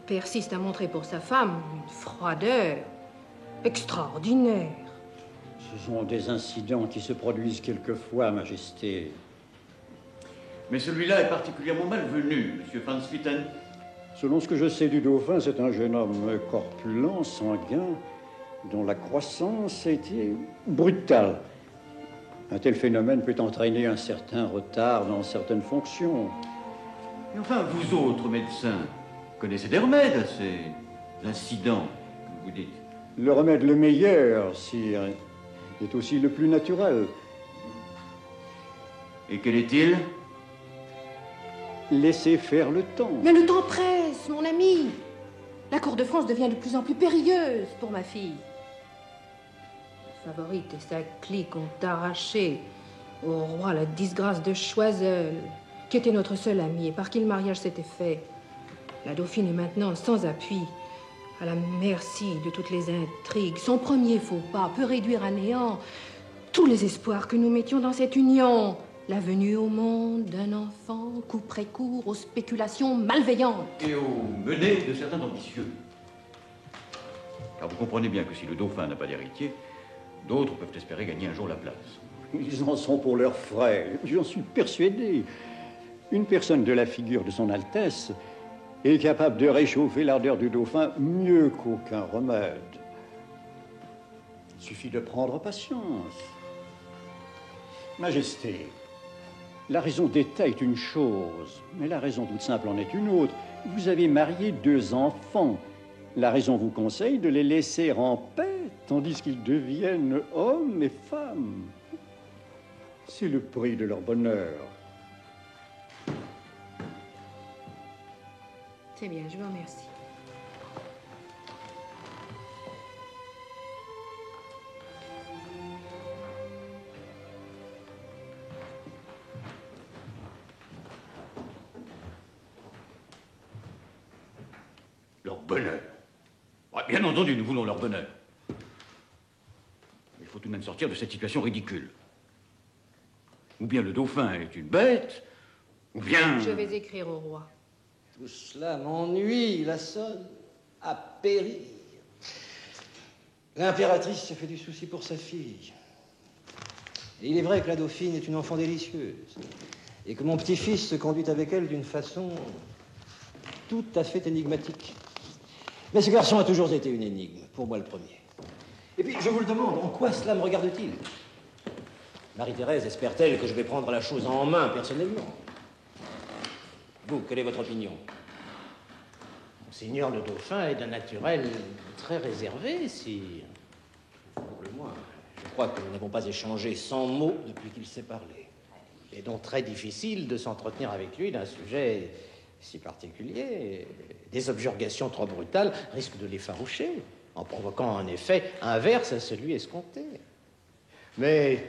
persiste à montrer pour sa femme une froideur extraordinaire. Ce sont des incidents qui se produisent quelquefois, Majesté. Mais celui-là est particulièrement malvenu, monsieur Van Swieten. Selon ce que je sais du dauphin, c'est un jeune homme corpulent, sanguin, dont la croissance a été brutale. Un tel phénomène peut entraîner un certain retard dans certaines fonctions. Mais enfin, vous autres médecins, connaissez des remèdes à ces incidents, comme vous dites. Le remède le meilleur, sire, est aussi le plus naturel. Et quel est-il? Laissez faire le temps. Mais le temps presse, mon ami. La cour de France devient de plus en plus périlleuse pour ma fille. La favorite et sa clique ont arraché au roi la disgrâce de Choiseul, qui était notre seul ami et par qui le mariage s'était fait. La dauphine est maintenant sans appui, à la merci de toutes les intrigues. Son premier faux pas peut réduire à néant tous les espoirs que nous mettions dans cette union. La venue au monde d'un enfant couperait court aux spéculations malveillantes. Et aux menées de certains ambitieux. Car vous comprenez bien que si le dauphin n'a pas d'héritier, d'autres peuvent espérer gagner un jour la place. Ils en sont pour leurs frères, j'en suis persuadé. Une personne de la figure de son Altesse est capable de réchauffer l'ardeur du dauphin mieux qu'aucun remède. Il suffit de prendre patience. Majesté, la raison d'État est une chose, mais la raison toute simple en est une autre. Vous avez marié 2 enfants. La raison vous conseille de les laisser en paix, tandis qu'ils deviennent hommes et femmes. C'est le prix de leur bonheur. C'est bien, je vous remercie. Leur bonheur. Ouais, bien entendu, nous voulons leur bonheur. Mais il faut tout de même sortir de cette situation ridicule. Ou bien le dauphin est une bête, ou bien... Je vais écrire au roi. Tout cela m'ennuie, la sonne à périr. L'impératrice se fait du souci pour sa fille. Et il est vrai que la dauphine est une enfant délicieuse. Et que mon petit-fils se conduit avec elle d'une façon tout à fait énigmatique. Mais ce garçon a toujours été une énigme, pour moi le premier. Et puis, je vous le demande, en quoi cela me regarde-t-il? Marie-Thérèse espère-t-elle que je vais prendre la chose en main personnellement? Vous, quelle est votre opinion? Monseigneur le dauphin est d'un naturel très réservé, sire. Pour le moins, je crois que nous n'avons pas échangé 100 mots depuis qu'il s'est parlé. Il est donc très difficile de s'entretenir avec lui d'un sujet si particulier, des objurgations trop brutales risquent de l'effaroucher, en provoquant un effet inverse à celui escompté. Mais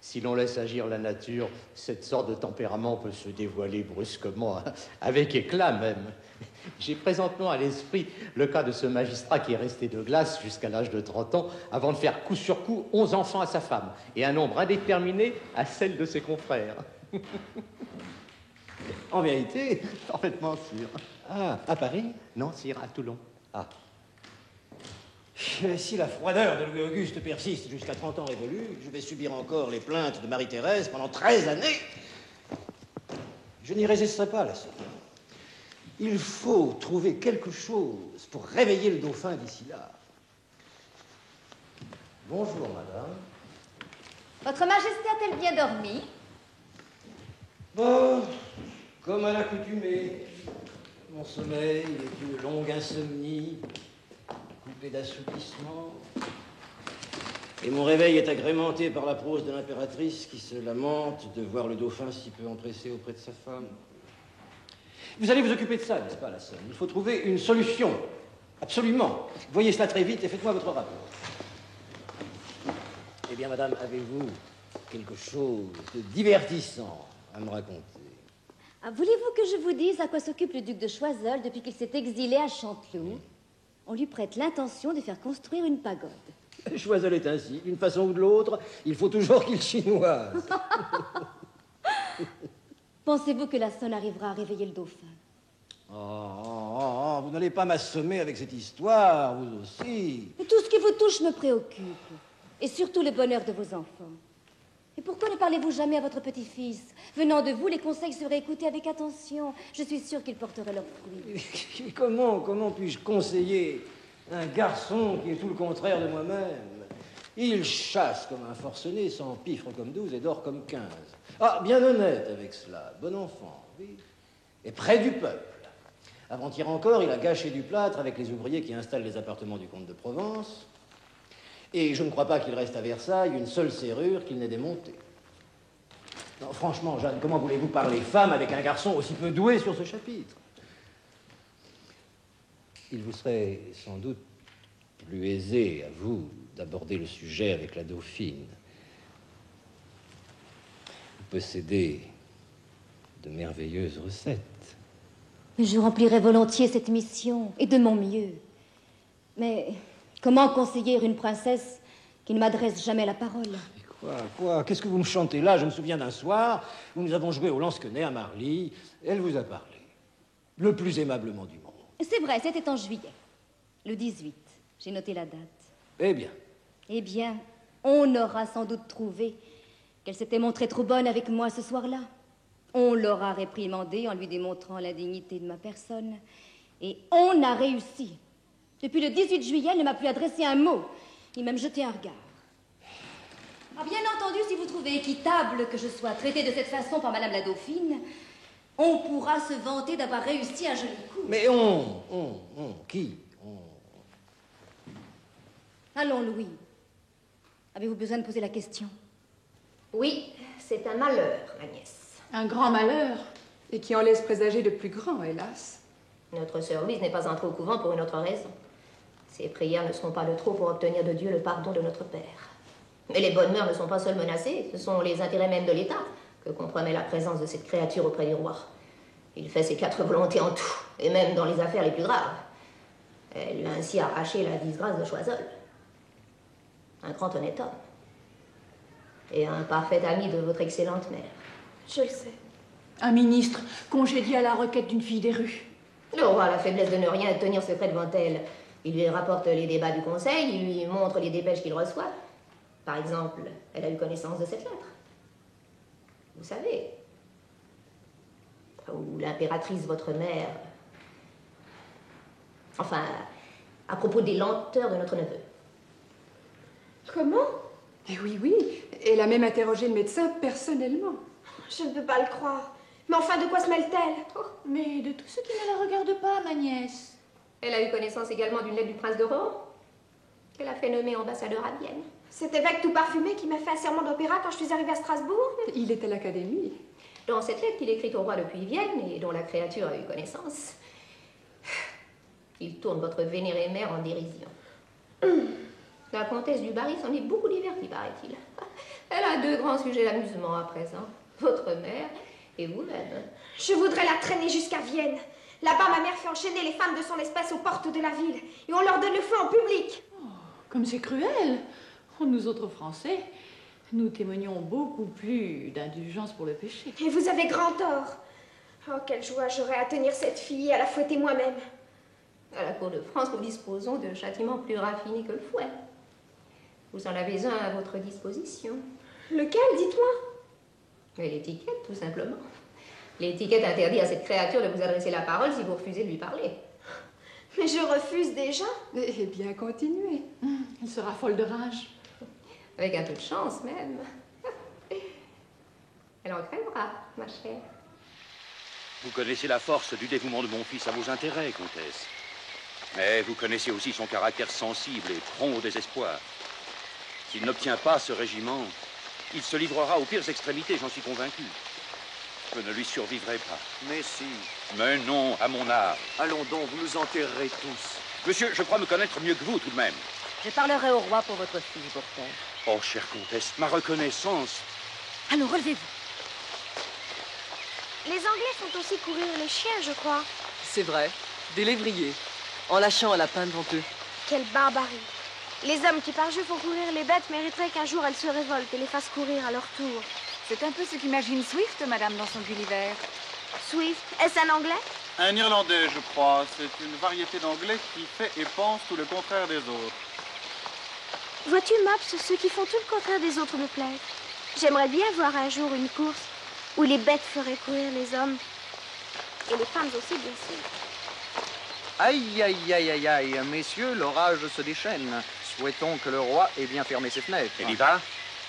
si l'on laisse agir la nature, cette sorte de tempérament peut se dévoiler brusquement, avec éclat même. J'ai présentement à l'esprit le cas de ce magistrat qui est resté de glace jusqu'à l'âge de 30 ans avant de faire coup sur coup 11 enfants à sa femme et un nombre indéterminé à celle de ses confrères. En vérité, parfaitement sûr. Ah, à Paris? Non, sire, à Toulon. Ah. Si la froideur de Louis-Auguste persiste jusqu'à 30 ans révolus, je vais subir encore les plaintes de Marie-Thérèse pendant 13 années. Je n'y résisterai pas, la sœur. Il faut trouver quelque chose pour réveiller le dauphin d'ici là. Bonjour, madame. Votre Majesté a-t-elle bien dormi? Bon, comme à l'accoutumée, mon sommeil est une longue insomnie, coupée d'assoupissement. Et mon réveil est agrémenté par la prose de l'impératrice qui se lamente de voir le dauphin si peu empressé auprès de sa femme. Vous allez vous occuper de ça, n'est-ce pas, la sœur? Il faut trouver une solution. Absolument. Voyez cela très vite et faites-moi votre rapport. Eh bien, madame, avez-vous quelque chose de divertissant à me raconter? Ah, voulez-vous que je vous dise à quoi s'occupe le duc de Choiseul depuis qu'il s'est exilé à Chanteloup? On lui prête l'intention de faire construire une pagode. Choiseul est ainsi. D'une façon ou de l'autre, il faut toujours qu'il chinoise. Pensez-vous que la sonne arrivera à réveiller le dauphin? Vous n'allez pas m'assommer avec cette histoire, vous aussi. Mais tout ce qui vous touche me préoccupe. Et surtout le bonheur de vos enfants. Et pourquoi ne parlez-vous jamais à votre petit-fils? Venant de vous, les conseils seraient écoutés avec attention. Je suis sûre qu'ils porteraient leurs fruits. Comment puis-je conseiller un garçon qui est tout le contraire de moi-même? Il chasse comme un forcené, s'empiffre comme 12 et dort comme 15. Ah, bien honnête avec cela, bon enfant, oui. Et près du peuple. Avant-hier encore, il a gâché du plâtre avec les ouvriers qui installent les appartements du comte de Provence. Et je ne crois pas qu'il reste à Versailles une seule serrure qu'il n'ait démontée. Non, franchement, Jeanne, comment voulez-vous parler femme avec un garçon aussi peu doué sur ce chapitre? Il vous serait sans doute plus aisé, à vous, d'aborder le sujet avec la dauphine. Vous possédez de merveilleuses recettes. Mais je remplirai volontiers cette mission, et de mon mieux. Mais comment conseiller une princesse qui ne m'adresse jamais la parole? Quoi? Qu'est-ce que vous me chantez là? Je me souviens d'un soir où nous avons joué au lansquenet à Marly. Elle vous a parlé. Le plus aimablement du monde. C'est vrai, c'était en juillet. Le 18. J'ai noté la date. Eh bien? Eh bien, on aura sans doute trouvé qu'elle s'était montrée trop bonne avec moi ce soir-là. On l'aura réprimandée en lui démontrant l'indignité de ma personne. Et on a réussi. Depuis le 18 juillet, elle ne m'a plus adressé un mot, ni même jeté un regard. Ah, bien entendu, si vous trouvez équitable que je sois traitée de cette façon par Madame la Dauphine, on pourra se vanter d'avoir réussi un joli coup. Mais qui? Allons, Louis. Avez-vous besoin de poser la question? Oui, c'est un malheur, ma nièce. Un grand malheur, et qui en laisse présager de plus grands, hélas. Notre sœur Louise n'est pas entrée au couvent pour une autre raison. Ses prières ne seront pas de trop pour obtenir de Dieu le pardon de notre Père. Mais les bonnes mœurs ne sont pas seules menacées, ce sont les intérêts même de l'État que compromet la présence de cette créature auprès du roi. Il fait ses 4 volontés en tout, et même dans les affaires les plus graves. Elle lui a ainsi arraché la disgrâce de Choiseul. Un grand honnête homme. Et un parfait ami de votre excellente mère. Je le sais. Un ministre congédié à la requête d'une fille des rues. Le roi a la faiblesse de ne rien tenir secret devant elle. Il lui rapporte les débats du conseil, il lui montre les dépêches qu'il reçoit. Par exemple, elle a eu connaissance de cette lettre. Vous savez, où l'impératrice, votre mère... Enfin, à propos des lenteurs de notre neveu. Comment? Eh oui, elle a même interrogé le médecin personnellement. Je ne peux pas le croire. Mais enfin, de quoi se mêle-t-elle? Mais de tout ce qui ne la regarde pas, ma nièce. Elle a eu connaissance également d'une lettre du prince de Rohan, qu'elle a fait nommer ambassadeur à Vienne. Cet évêque tout parfumé qui m'a fait un serment d'opéra quand je suis arrivée à Strasbourg? Il est à l'académie. Dans cette lettre qu'il écrit au roi depuis Vienne et dont la créature a eu connaissance, il tourne votre vénérée mère en dérision. La comtesse du Barry s'en est beaucoup divertie, paraît-il. Elle a deux grands sujets d'amusement à présent. Votre mère et vous-même. Je voudrais la traîner jusqu'à Vienne. Là-bas, ma mère fait enchaîner les femmes de son espèce aux portes de la ville. Et on leur donne le feu en public. Oh, comme c'est cruel. Nous autres Français, nous témoignons beaucoup plus d'indulgence pour le péché. Et vous avez grand tort. Oh, quelle joie j'aurais à tenir cette fille et à la fouetter moi-même. À la cour de France, nous disposons de châtiments plus raffinés que le fouet. Vous en avez un à votre disposition. Lequel, dites-moi? L'étiquette, tout simplement. L'étiquette interdit à cette créature de vous adresser la parole si vous refusez de lui parler. Mais je refuse déjà. Eh bien, continuez. Elle sera folle de rage. Avec un peu de chance, même. Elle en crèvera, ma chère. Vous connaissez la force du dévouement de mon fils à vos intérêts, comtesse. Mais vous connaissez aussi son caractère sensible et prompt au désespoir. S'il n'obtient pas ce régiment, il se livrera aux pires extrémités, j'en suis convaincu. Je ne lui survivrai pas. Mais si. Mais non, à mon âge. Allons donc, vous nous enterrerez tous. Monsieur, je crois me connaître mieux que vous, tout de même. Je parlerai au roi pour votre fille, Beaurepaire. Oh, chère comtesse, ma reconnaissance. Allons, relevez-vous. Les Anglais font aussi courir les chiens, je crois. C'est vrai, des lévriers, en lâchant un lapin devant eux. Quelle barbarie. Les hommes qui par jeu font courir les bêtes mériteraient qu'un jour elles se révoltent et les fassent courir à leur tour. C'est un peu ce qu'imagine Swift, madame, dans son Gulliver. Swift, est-ce un Anglais? Un Irlandais, je crois. C'est une variété d'anglais qui fait et pense tout le contraire des autres. Vois-tu, Mops, ceux qui font tout le contraire des autres me plaisent. J'aimerais bien voir un jour une course où les bêtes feraient courir les hommes. Et les femmes aussi, bien sûr. Aïe, aïe, aïe, aïe, aïe. Messieurs, l'orage se déchaîne. Souhaitons que le roi ait bien fermé ses fenêtres. Elle y va?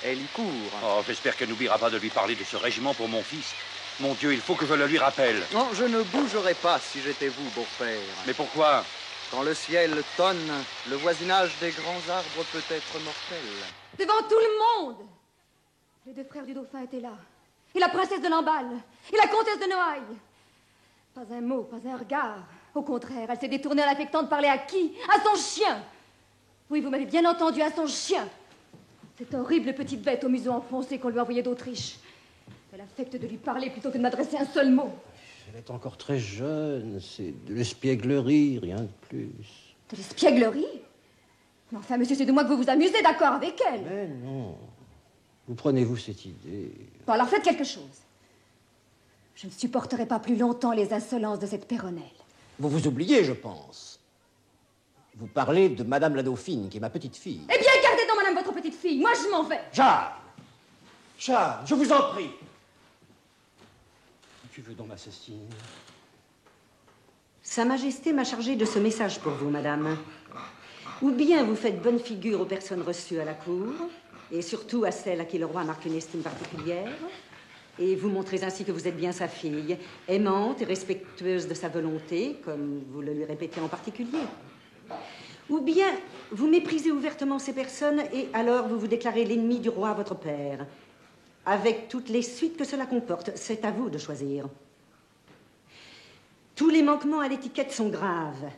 Elle y court. Oh, j'espère qu'elle n'oubliera pas de lui parler de ce régiment pour mon fils. Mon Dieu, il faut que je le lui rappelle. Non, je ne bougerai pas si j'étais vous, Beaurepaire. Mais pourquoi? Quand le ciel tonne, le voisinage des grands arbres peut être mortel. Devant tout le monde, les deux frères du dauphin étaient là. Et la princesse de Lamballe. Et la comtesse de Noailles. Pas un mot, pas un regard. Au contraire, elle s'est détournée en affectant de parler à qui? À son chien. Oui, vous m'avez bien entendu, à son chien. Cette horrible petite bête au museau enfoncé qu'on lui a envoyé d'Autriche. Elle affecte de lui parler plutôt que de m'adresser un seul mot. Elle est encore très jeune, c'est de l'espièglerie, rien de plus. De l'espièglerie? Mais enfin, monsieur, c'est de moi que vous vous amusez, d'accord, avec elle. Mais non. Où prenez-vous cette idée? Bon, alors faites quelque chose. Je ne supporterai pas plus longtemps les insolences de cette Péronnelle. Vous vous oubliez, je pense. Vous parlez de Madame la Dauphine, qui est ma petite-fille. Eh bien, gardez donc, madame, votre petite fille. Moi, je m'en vais. Jeanne! Jeanne, je vous en prie. Tu veux donc m'assassiner? Sa Majesté m'a chargé de ce message pour vous, madame. Ou bien vous faites bonne figure aux personnes reçues à la cour, et surtout à celles à qui le roi marque une estime particulière, et vous montrez ainsi que vous êtes bien sa fille, aimante et respectueuse de sa volonté, comme vous le lui répétez en particulier. Ou bien vous méprisez ouvertement ces personnes, et alors vous vous déclarez l'ennemi du roi, votre père, avec toutes les suites que cela comporte. C'est à vous de choisir. Tous les manquements à l'étiquette sont graves,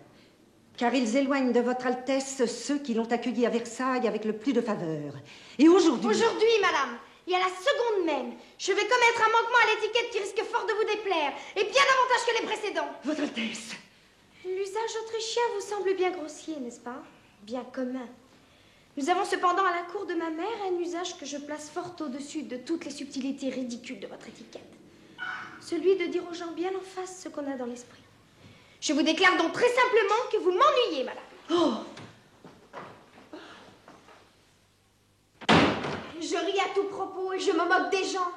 car ils éloignent de votre Altesse ceux qui l'ont accueilli à Versailles avec le plus de faveur. Et aujourd'hui... Aujourd'hui, madame, et à la seconde même, je vais commettre un manquement à l'étiquette qui risque fort de vous déplaire, et bien davantage que les précédents. Votre Altesse. L'usage autrichien vous semble bien grossier, n'est-ce pas? Bien commun. Nous avons cependant à la cour de ma mère un usage que je place fort au-dessus de toutes les subtilités ridicules de votre étiquette. Celui de dire aux gens bien en face ce qu'on a dans l'esprit. Je vous déclare donc très simplement que vous m'ennuyez, madame. Oh! Je ris à tout propos et je me moque des gens.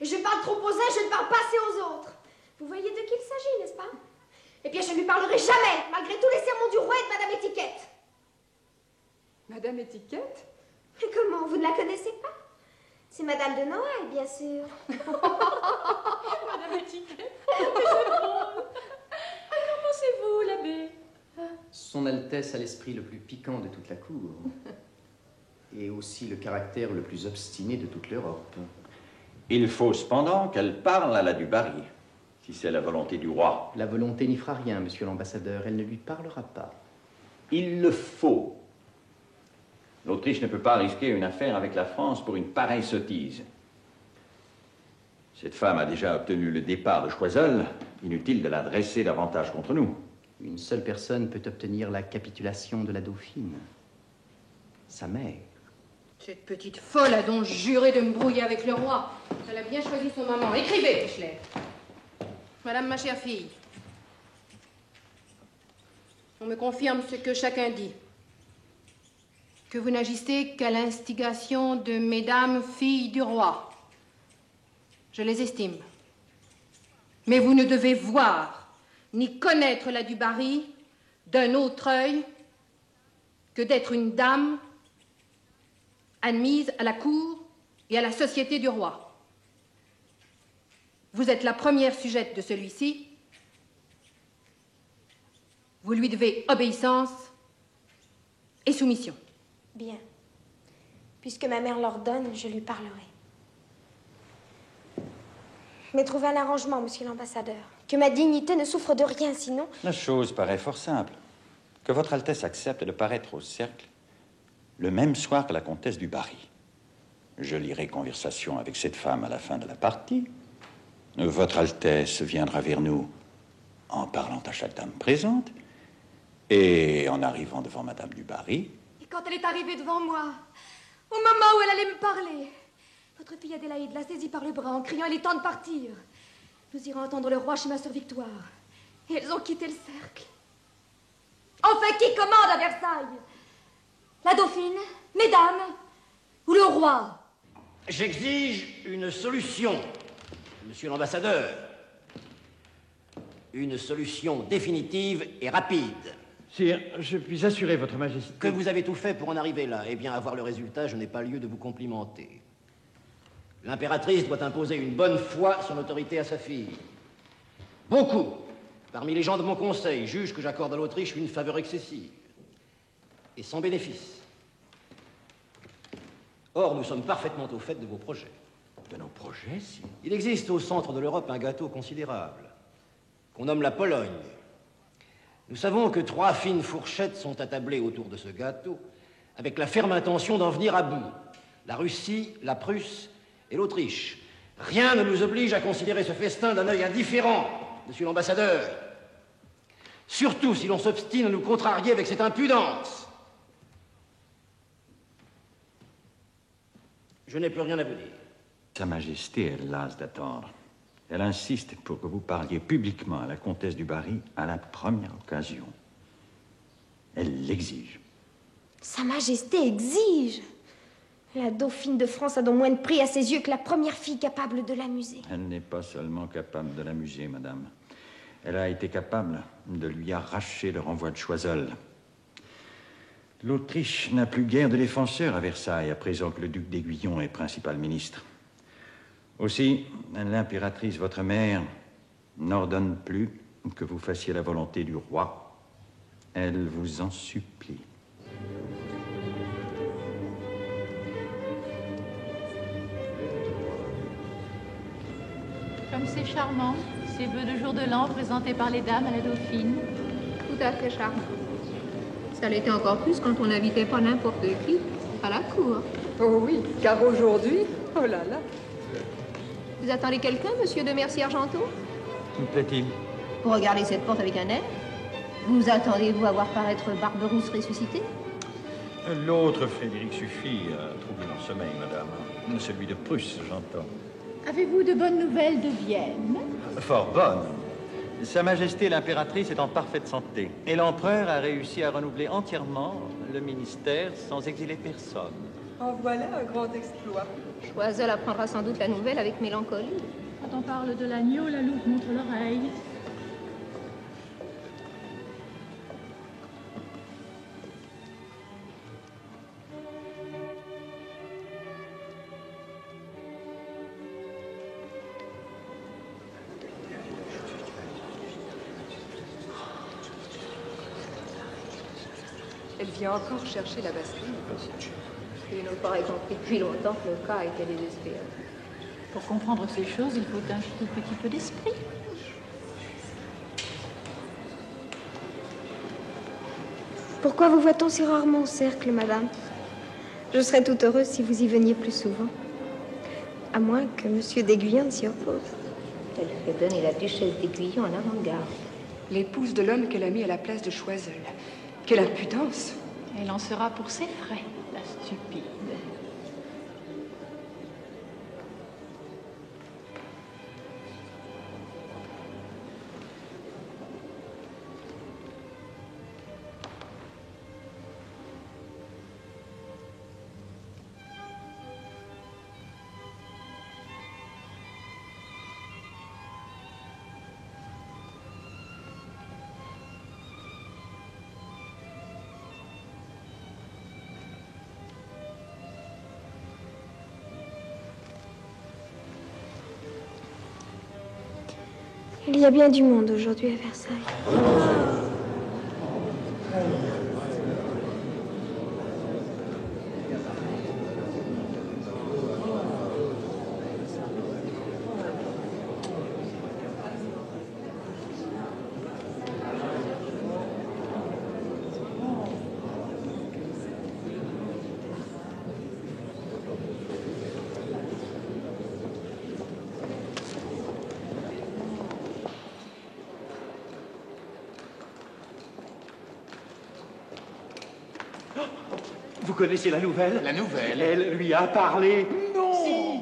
Et je parle trop aux uns, je ne parle pas assez aux autres. Vous voyez de qui il s'agit, n'est-ce pas? Eh bien, je ne lui parlerai jamais, malgré tous les sermons du roi et de Madame Étiquette. Madame Étiquette? Mais comment, vous ne la connaissez pas? C'est Madame de Noailles, bien sûr. Madame Étiquette, c'est drôle. Qu'en pensez-vous, l'abbé? Son Altesse a l'esprit le plus piquant de toute la cour. Et aussi le caractère le plus obstiné de toute l'Europe. Il faut cependant qu'elle parle à la du Barry, si c'est la volonté du roi. La volonté n'y fera rien, monsieur l'ambassadeur. Elle ne lui parlera pas. Il le faut. L'Autriche ne peut pas risquer une affaire avec la France pour une pareille sottise. Cette femme a déjà obtenu le départ de Choiseul. Inutile de la dresser davantage contre nous. Une seule personne peut obtenir la capitulation de la Dauphine. Sa mère. Cette petite folle a donc juré de me brouiller avec le roi. Elle a bien choisi son moment. Écrivez, Pichelet. Madame, ma chère fille, on me confirme ce que chacun dit. Que vous n'agissez qu'à l'instigation de mesdames, filles du roi. Je les estime. Mais vous ne devez voir ni connaître la du Barry d'un autre œil que d'être une dame admise à la cour et à la société du roi. Vous êtes la première sujette de celui-ci. Vous lui devez obéissance et soumission. Bien. Puisque ma mère l'ordonne, je lui parlerai. Mais trouvez un arrangement, monsieur l'ambassadeur. Que ma dignité ne souffre de rien, sinon... La chose paraît fort simple. Que votre Altesse accepte de paraître au cercle le même soir que la comtesse du Barry. Je lirai conversation avec cette femme à la fin de la partie. Votre Altesse viendra vers nous en parlant à chaque dame présente et en arrivant devant Madame du Barry. Et quand elle est arrivée devant moi, au moment où elle allait me parler, votre fille Adélaïde l'a saisie par le bras en criant « Il est temps de partir !» Nous irons entendre le roi chez ma sœur Victoire. Et elles ont quitté le cercle. Enfin, qui commande à Versailles? La Dauphine, mesdames, ou le roi? J'exige une solution, monsieur l'ambassadeur. Une solution définitive et rapide. Sire, je puis assurer votre majesté... Que vous avez tout fait pour en arriver là. Eh bien, à voir le résultat, je n'ai pas lieu de vous complimenter. L'impératrice doit imposer une bonne fois son autorité à sa fille. Beaucoup, parmi les gens de mon conseil, jugent que j'accorde à l'Autriche une faveur excessive. Et sans bénéfice. Or, nous sommes parfaitement au fait de vos projets. De nos projets, si. Il existe au centre de l'Europe un gâteau considérable, qu'on nomme la Pologne. Nous savons que 3 fines fourchettes sont attablées autour de ce gâteau, avec la ferme intention d'en venir à bout. La Russie, la Prusse et l'Autriche. Rien ne nous oblige à considérer ce festin d'un œil indifférent, monsieur l'ambassadeur. Surtout si l'on s'obstine à nous contrarier avec cette impudence. Je n'ai plus rien à vous dire. Sa Majesté est lasse d'attendre. Elle insiste pour que vous parliez publiquement à la comtesse du Barry à la première occasion. Elle l'exige. Sa Majesté exige. La Dauphine de France a donc moins de prix à ses yeux que la première fille capable de l'amuser. Elle n'est pas seulement capable de l'amuser, madame. Elle a été capable de lui arracher le renvoi de Choiseul. L'Autriche n'a plus guère de défenseurs à Versailles, à présent que le duc d'Aiguillon est principal ministre. Aussi, l'impératrice, votre mère, n'ordonne plus que vous fassiez la volonté du roi. Elle vous en supplie. Comme c'est charmant, ces vœux de jour de l'an présentés par les dames à la Dauphine. Tout à fait charmant. Ça l'était encore plus quand on n'invitait pas n'importe qui à la cour. Oh oui, car aujourd'hui, oh là là. Vous attendez quelqu'un, monsieur de Mercier-Argenteau? Me plaît-il? Pour regarder cette porte avec un air? Vous attendez-vous à voir paraître Barberousse ressuscité? L'autre Frédéric suffit à troubler mon sommeil, madame. Celui de Prusse, j'entends. Avez-vous de bonnes nouvelles de Vienne? Fort bonne. Sa Majesté l'impératrice est en parfaite santé. Et l'empereur a réussi à renouveler entièrement le ministère sans exiler personne. En voilà un grand exploit. Choiseul apprendra sans doute la nouvelle avec mélancolie. Quand on parle de l'agneau, la loupe montre l'oreille. Elle vient encore chercher la basseline. Il nous paraît compris depuis longtemps que le cas était désespéré. Pour comprendre ces choses, il faut un tout petit peu d'esprit. Pourquoi vous voit-on si rarement au cercle, madame? Je serais toute heureuse si vous y veniez plus souvent. À moins que Monsieur d'Aiguillon ne s'y oppose. Elle fait donner la duchesse d'Aiguillon en avant-garde. L'épouse de l'homme qu'elle a mis à la place de Choiseul. Quelle impudence! Elle en sera pour ses frais, la stupide. Il y a bien du monde aujourd'hui à Versailles. Vous connaissez la nouvelle? La nouvelle? Elle lui a parlé. Non! Si.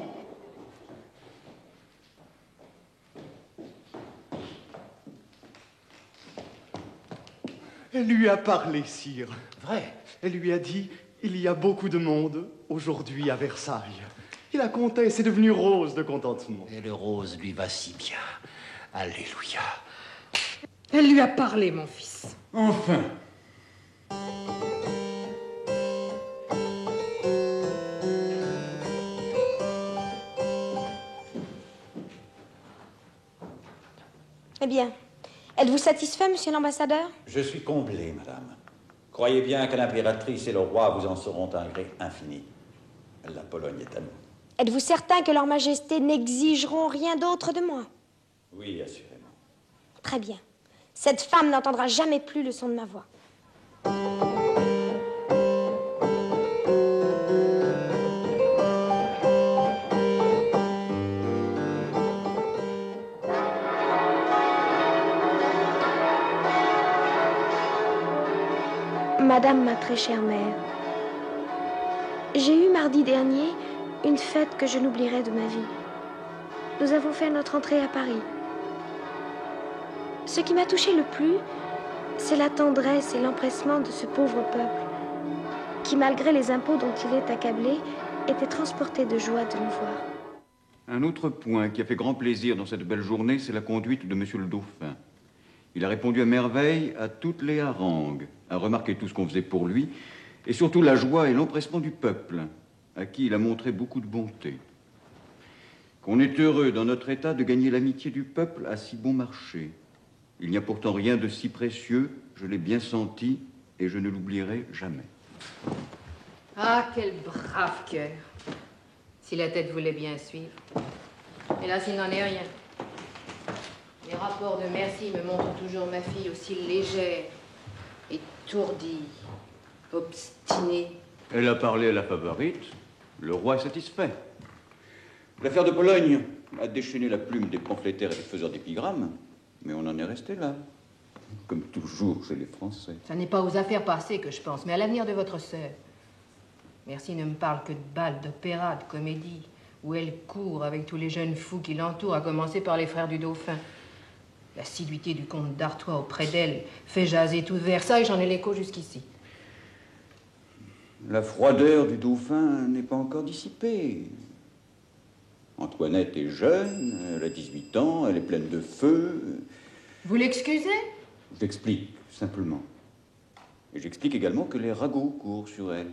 Elle lui a parlé, sire. Vrai? Elle lui a dit, il y a beaucoup de monde aujourd'hui à Versailles. Et la comtesse est devenue rose de contentement. Et le rose lui va si bien. Alléluia. Elle lui a parlé, mon fils. Enfin. Eh bien, êtes-vous satisfait, monsieur l'ambassadeur? Je suis comblé, madame. Croyez bien que l'impératrice et le roi vous en seront un gré infini. La Pologne est à nous. Êtes-vous certain que leur majesté n'exigeront rien d'autre de moi? Oui, assurément. Très bien. Cette femme n'entendra jamais plus le son de ma voix. Madame, ma très chère mère, j'ai eu mardi dernier une fête que je n'oublierai de ma vie. Nous avons fait notre entrée à Paris. Ce qui m'a touché le plus, c'est la tendresse et l'empressement de ce pauvre peuple, qui, malgré les impôts dont il est accablé, était transporté de joie de nous voir. Un autre point qui a fait grand plaisir dans cette belle journée, c'est la conduite de Monsieur le Dauphin. Il a répondu à merveille à toutes les harangues, a remarqué tout ce qu'on faisait pour lui, et surtout la joie et l'empressement du peuple, à qui il a montré beaucoup de bonté. Qu'on est heureux dans notre État de gagner l'amitié du peuple à si bon marché. Il n'y a pourtant rien de si précieux, je l'ai bien senti, et je ne l'oublierai jamais. Ah, quel brave cœur. Si la tête voulait bien suivre. Hélas, il n'en est rien. Les rapports de Merci me montrent toujours ma fille aussi légère, étourdie, obstinée. Elle a parlé à la favorite, le roi est satisfait. L'affaire de Pologne a déchaîné la plume des pamphlétaires et des faiseurs d'épigrammes, mais on en est resté là, comme toujours chez les Français. Ça n'est pas aux affaires passées que je pense, mais à l'avenir de votre sœur. Merci ne me parle que de bals, d'opéra, de comédie, où elle court avec tous les jeunes fous qui l'entourent, à commencer par les frères du Dauphin. L'assiduité du comte d'Artois auprès d'elle fait jaser tout Versailles, j'en ai l'écho jusqu'ici. La froideur du Dauphin n'est pas encore dissipée. Antoinette est jeune, elle a 18 ans, elle est pleine de feu. Vous l'excusez? J'explique, simplement. Et j'explique également que les ragots courent sur elle.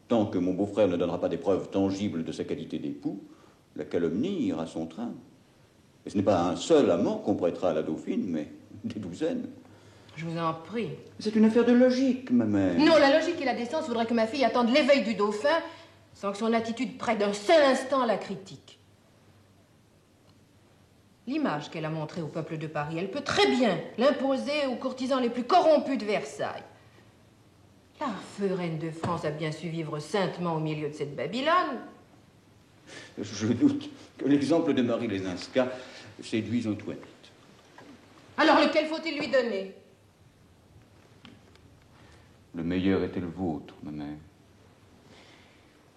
Tant que mon beau-frère ne donnera pas des preuves tangibles de sa qualité d'époux, la calomnie ira son train. Et ce n'est pas un seul amant qu'on prêtera à la dauphine, mais des douzaines. Je vous en prie. C'est une affaire de logique, ma mère. Non, la logique et la décence voudraient que ma fille attende l'éveil du Dauphin sans que son attitude près d'un seul instant la critique. L'image qu'elle a montrée au peuple de Paris, elle peut très bien l'imposer aux courtisans les plus corrompus de Versailles. La feu reine de France a bien su vivre saintement au milieu de cette Babylone. Je doute que l'exemple de Marie Lesinska séduise Antoinette. Alors lequel faut-il lui donner? Le meilleur était le vôtre, ma mère.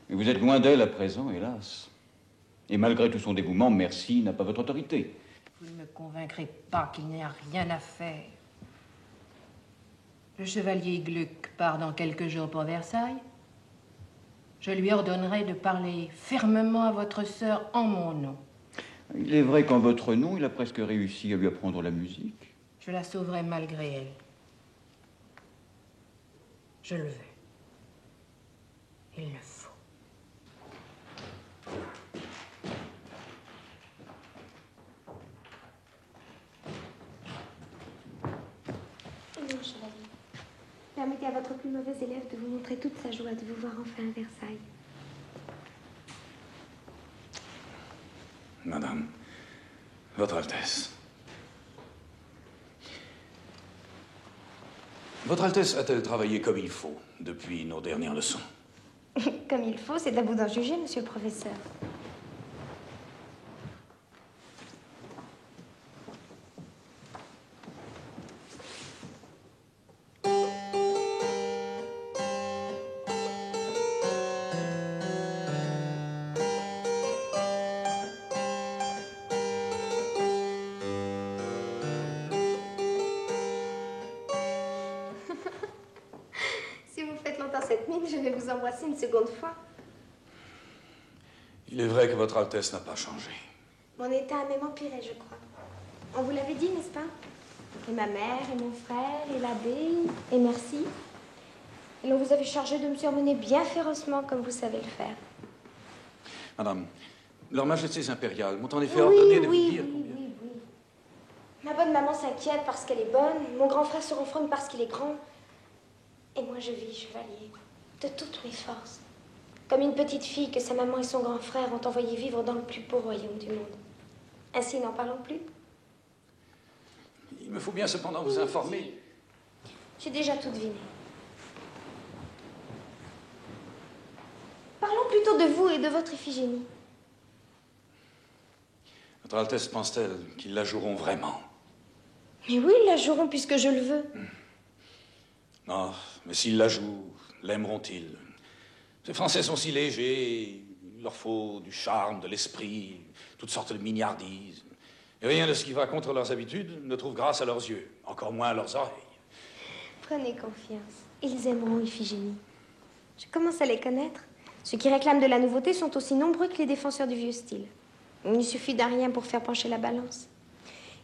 Et vous êtes loin d'elle à présent, hélas. Et malgré tout son dévouement, Merci n'a pas votre autorité. Vous ne me convaincrez pas qu'il n'y a rien à faire. Le chevalier Gluck part dans quelques jours pour Versailles. Je lui ordonnerai de parler fermement à votre sœur en mon nom. Il est vrai qu'en votre nom, il a presque réussi à lui apprendre la musique. Je la sauverai malgré elle. Je le veux. Il le faut. Non, chevalier. Permettez à votre plus mauvais élève de vous montrer toute sa joie de vous voir enfin à Versailles. Madame, Votre Altesse. Votre Altesse a-t-elle travaillé comme il faut depuis nos dernières leçons? Comme il faut, c'est à vous d'en juger, monsieur le professeur. Si vous faites longtemps cette mine, je vais vous embrasser une seconde fois. Il est vrai que Votre Altesse n'a pas changé. Mon état a même empiré, je crois. On vous l'avait dit, n'est-ce pas? Et ma mère, et mon frère, et l'abbé, et Merci. Et l'on vous avait chargé de me surmener bien férocement, comme vous savez le faire. Madame, leurs majestés impériales m'ont en effet ordonné de vous dire combien... Oui. Ma bonne maman s'inquiète parce qu'elle est bonne, mon grand frère se renfrogne parce qu'il est grand. Et moi, je vis, chevalier, de toutes mes forces. Comme une petite fille que sa maman et son grand frère ont envoyé vivre dans le plus beau royaume du monde. Ainsi, n'en parlons plus. Il me faut bien cependant vous informer. J'ai déjà tout deviné. Parlons plutôt de vous et de votre Iphigénie. Votre Altesse pense-t-elle qu'ils la joueront vraiment? Mais oui, ils la joueront puisque je le veux. Non, mais s'ils la jouent, l'aimeront-ils? Ces Français sont si légers, il leur faut du charme, de l'esprit, toutes sortes de mignardises. Et rien de ce qui va contre leurs habitudes ne trouve grâce à leurs yeux, encore moins à leurs oreilles. Prenez confiance, ils aimeront Iphigénie. Je commence à les connaître. Ceux qui réclament de la nouveauté sont aussi nombreux que les défenseurs du vieux style. Il ne suffit d'un rien pour faire pencher la balance.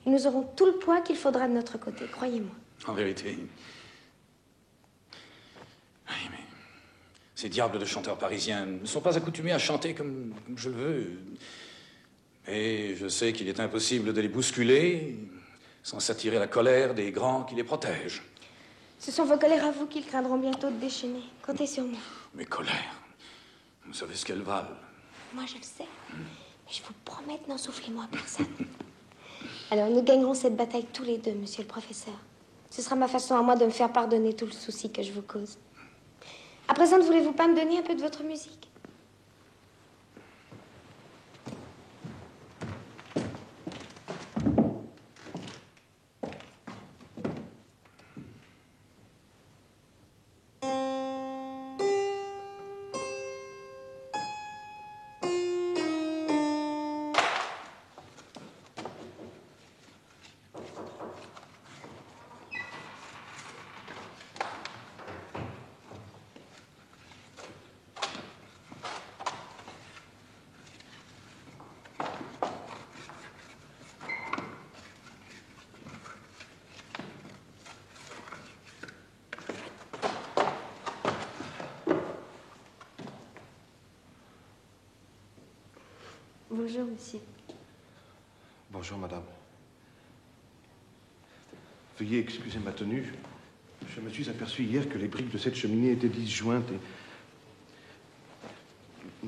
Et nous aurons tout le poids qu'il faudra de notre côté, croyez-moi. En vérité. Oui, mais ces diables de chanteurs parisiens ne sont pas accoutumés à chanter comme je le veux. Et je sais qu'il est impossible de les bousculer sans s'attirer la colère des grands qui les protègent. Ce sont vos colères à vous qu'ils craindront bientôt de déchaîner. Comptez sur moi. Mes colères, vous savez ce qu'elles valent. Moi, je le sais. Mais je vous promets de n'en souffler moi à personne. Alors, nous gagnerons cette bataille tous les deux, monsieur le professeur. Ce sera ma façon à moi de me faire pardonner tout le souci que je vous cause. À présent, ne voulez-vous pas me donner un peu de votre musique? Bonjour, monsieur. Bonjour, madame. Veuillez excuser ma tenue. Je me suis aperçu hier que les briques de cette cheminée étaient disjointes et...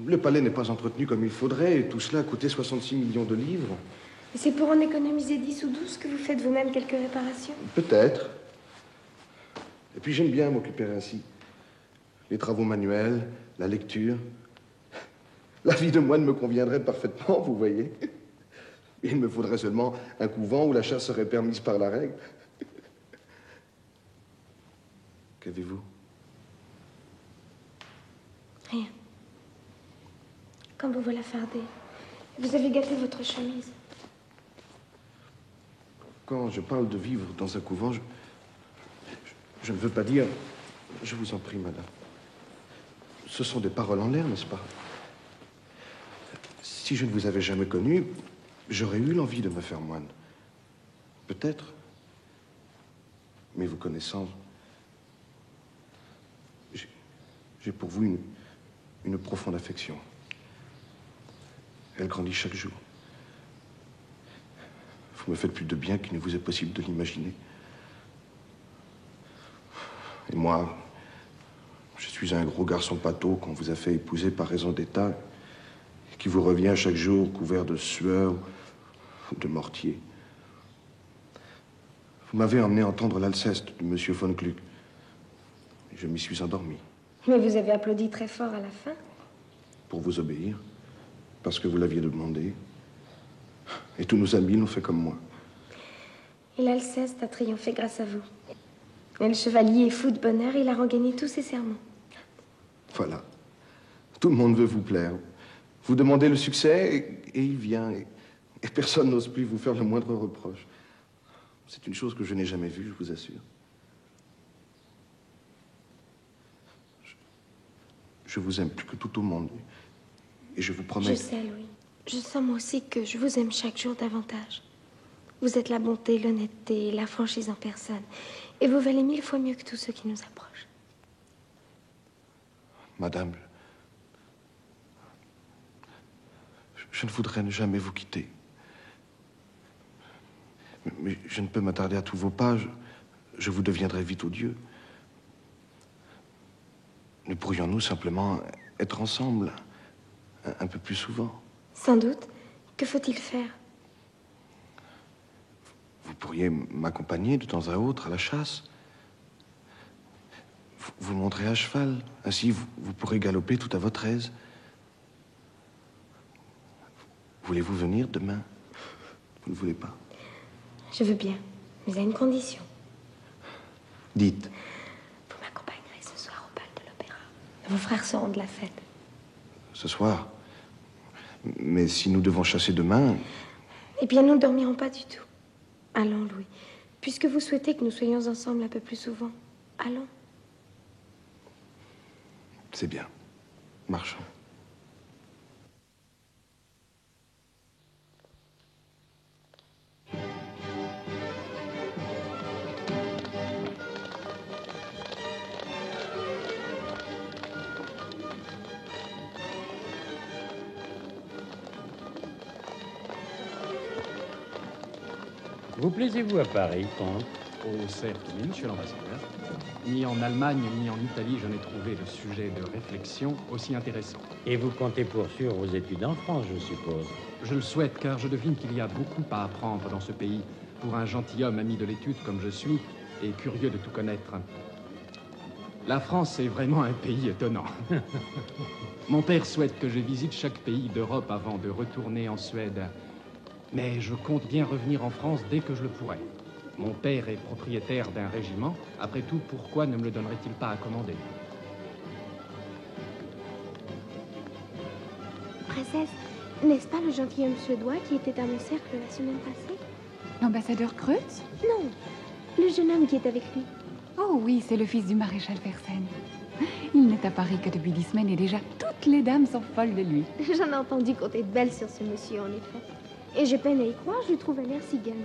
Le palais n'est pas entretenu comme il faudrait et tout cela a coûté 66 millions de livres. Et c'est pour en économiser 10 ou 12 que vous faites vous-même quelques réparations? Peut-être. Et puis j'aime bien m'occuper ainsi. Les travaux manuels, la lecture. La vie de moine me conviendrait parfaitement, vous voyez. Il me faudrait seulement un couvent où la chasse serait permise par la règle. Qu'avez-vous? Rien. Comme vous voilà fardé. Vous avez gâté votre chemise. Quand je parle de vivre dans un couvent, je ne veux pas dire... Je vous en prie, madame. Ce sont des paroles en l'air, n'est-ce pas? Si je ne vous avais jamais connu, j'aurais eu l'envie de me faire moine. Peut-être. Mais vous connaissant, j'ai pour vous une profonde affection. Elle grandit chaque jour. Vous me faites plus de bien qu'il ne vous est possible de l'imaginer. Et moi, je suis un gros garçon pâteau qu'on vous a fait épouser par raison d'état, qui vous revient chaque jour couvert de sueur ou de mortier. Vous m'avez emmené entendre l'Alceste de M. von Gluck. Je m'y suis endormi. Mais vous avez applaudi très fort à la fin. Pour vous obéir, parce que vous l'aviez demandé. Et tous nos amis l'ont fait comme moi. Et l'Alceste a triomphé grâce à vous. Et le chevalier est fou de bonheur, il a regagné tous ses sermons. Voilà. Tout le monde veut vous plaire. Vous demandez le succès et il vient. Et personne n'ose plus vous faire le moindre reproche. C'est une chose que je n'ai jamais vue, je vous assure. Je vous aime plus que tout au monde. Et je vous promets... Je sais, Louis. Je sens moi aussi que je vous aime chaque jour davantage. Vous êtes la bonté, l'honnêteté, la franchise en personne. Et vous valez 1000 fois mieux que tous ceux qui nous approchent. Madame, je ne voudrais jamais vous quitter. Mais je ne peux m'attarder à tous vos pas. Je vous deviendrai vite odieux. Ne pourrions-nous simplement être ensemble un peu plus souvent? Sans doute. Que faut-il faire? Vous pourriez m'accompagner de temps à autre à la chasse. Vous monterez à cheval. Ainsi, vous pourrez galoper tout à votre aise. Voulez-vous venir demain? Vous ne voulez pas? Je veux bien, mais à une condition. Dites. Vous m'accompagnerez ce soir au bal de l'opéra. Vos frères seront de la fête. Ce soir? Mais si nous devons chasser demain... Eh bien, nous ne dormirons pas du tout. Allons, Louis. Puisque vous souhaitez que nous soyons ensemble un peu plus souvent, allons. C'est bien. Marchons. Vous plaisez-vous à Paris, comte? Oh, certes, oui, monsieur l'ambassadeur. Ni en Allemagne, ni en Italie, je n'ai trouvé de sujet de réflexion aussi intéressant. Et vous comptez poursuivre vos études en France, je suppose? Je le souhaite, car je devine qu'il y a beaucoup à apprendre dans ce pays pour un gentilhomme ami de l'étude comme je suis et curieux de tout connaître. La France est vraiment un pays étonnant. Mon père souhaite que je visite chaque pays d'Europe avant de retourner en Suède. Mais je compte bien revenir en France dès que je le pourrai. Mon père est propriétaire d'un régiment. Après tout, pourquoi ne me le donnerait-il pas à commander? Princesse, n'est-ce pas le gentilhomme suédois qui était à mon cercle la semaine passée? L'ambassadeur Kreutz? Non, le jeune homme qui est avec lui. Oh oui, c'est le fils du maréchal Fersen. Il n'est à Paris que depuis 10 semaines et déjà toutes les dames sont folles de lui. J'en ai entendu compter de belles sur ce monsieur, en effet. Et j'ai peine à y croire, je lui trouve un air si gardé.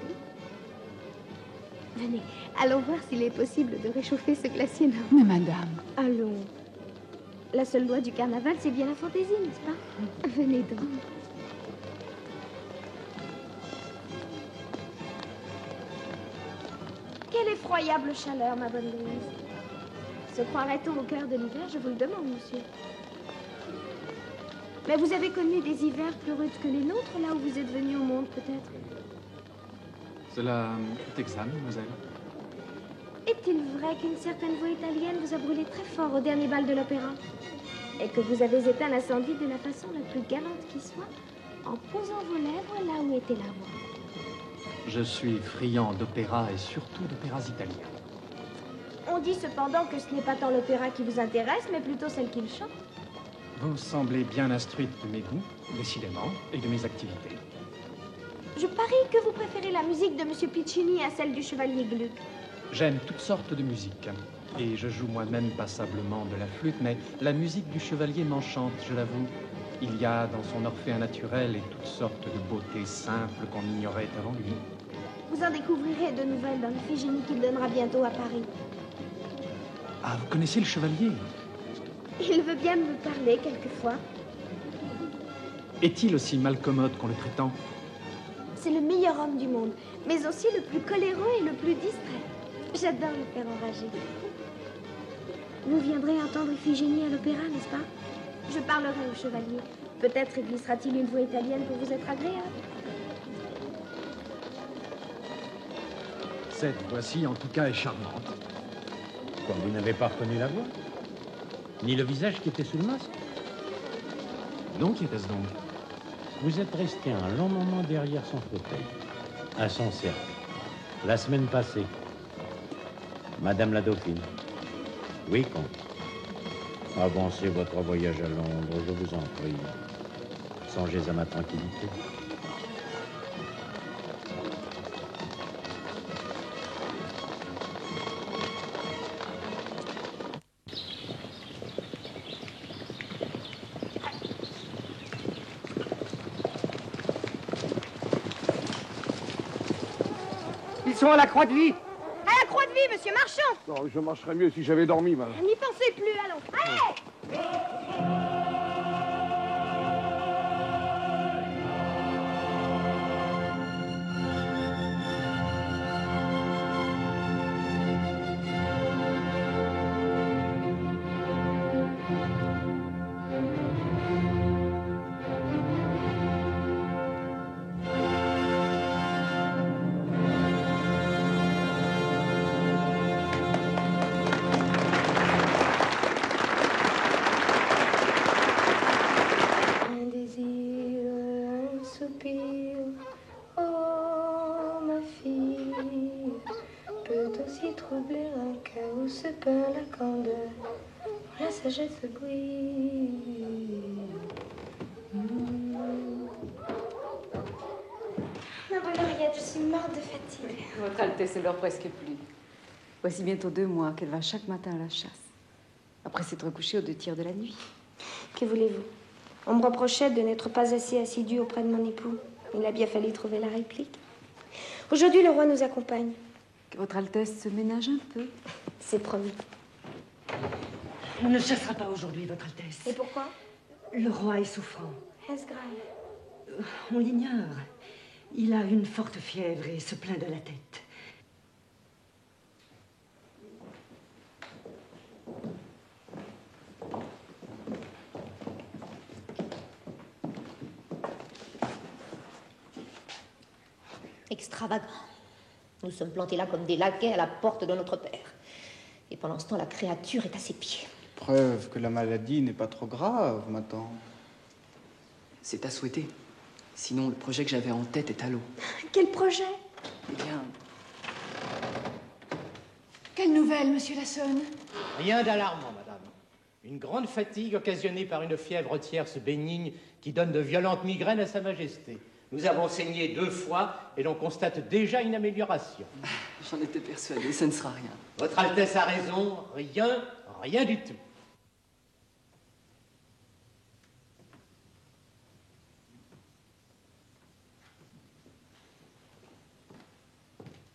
Venez, allons voir s'il est possible de réchauffer ce glacier nord. Mais madame... Allons. La seule loi du carnaval, c'est bien la fantaisie, n'est-ce pas? Venez donc. Quelle effroyable chaleur, ma bonne Louise. Se croirait-on au cœur de l'hiver? Je vous le demande, monsieur. Mais vous avez connu des hivers plus rudes que les nôtres, là où vous êtes venu au monde, peut-être? Cela est exact, mademoiselle. Est-il vrai qu'une certaine voix italienne vous a brûlé très fort au dernier bal de l'opéra? Et que vous avez éteint l'incendie de la façon la plus galante qui soit, en posant vos lèvres là où était la voix? Je suis friand d'opéra et surtout d'opéras italiens. On dit cependant que ce n'est pas tant l'opéra qui vous intéresse, mais plutôt celle qu'il chante. Vous semblez bien instruite de mes goûts, décidément, et de mes activités. Je parie que vous préférez la musique de M. Piccini à celle du Chevalier Gluck. J'aime toutes sortes de musique, et je joue moi-même passablement de la flûte, mais la musique du Chevalier m'enchante, je l'avoue. Il y a dans son Orphée naturel et toutes sortes de beautés simples qu'on ignorait avant lui. Vous en découvrirez de nouvelles dans l'Iphigénie qu'il donnera bientôt à Paris. Ah, vous connaissez le Chevalier? Il veut bien me parler quelquefois. Est-il aussi malcommode qu'on le prétend? C'est le meilleur homme du monde, mais aussi le plus coléreux et le plus distrait. J'adore le faire enrager. Vous viendrez entendre Iphigénie à l'opéra, n'est-ce pas? Je parlerai au chevalier. Peut-être y glissera-t-il une voix italienne pour vous être agréable. Cette voix-ci, en tout cas, est charmante. Quoi, vous n'avez pas reconnu la voix? Ni le visage qui était sous le masque? Non, qui était-ce donc? Vous êtes resté un long moment derrière son fauteuil, à son cercle, la semaine passée. Madame la Dauphine. Oui, comte. Avancez votre voyage à Londres, je vous en prie. Songez à ma tranquillité. Ils sont à la Croix de Vie. À la Croix de Vie, monsieur Marchand! Non, je marcherais mieux si j'avais dormi, madame. N'y pensez plus, allons. Allez! Oh, ma fille, peut aussi troubler un cœur où se peint la candeur, la sagesse brille. Ma bonne Henriette, je suis morte de fatigue. Votre Altesse, elle dort presque plus. Voici bientôt 2 mois qu'elle va chaque matin à la chasse, après s'être couchée aux 2 tiers de la nuit. Que voulez-vous? On me reprochait de n'être pas assez assidue auprès de mon époux. Il a bien fallu trouver la réplique. Aujourd'hui, le roi nous accompagne. Que votre Altesse se ménage un peu. C'est promis. On ne chassera pas aujourd'hui, votre Altesse. Et pourquoi? Le roi est souffrant. Est-ce grave? On l'ignore. Il a une forte fièvre et se plaint de la tête. Extravagant. Nous sommes plantés là comme des laquais à la porte de notre père. Et pendant ce temps, la créature est à ses pieds. Preuve que la maladie n'est pas trop grave, maintenant. C'est à souhaiter. Sinon, le projet que j'avais en tête est à l'eau. Quel projet? Eh bien... Quelle nouvelle, monsieur Lassonne? Rien d'alarmant, madame. Une grande fatigue occasionnée par une fièvre tierce bénigne qui donne de violentes migraines à Sa Majesté. Nous avons saigné 2 fois et l'on constate déjà une amélioration. J'en étais persuadé, ce ne sera rien. Votre Altesse a raison, rien du tout.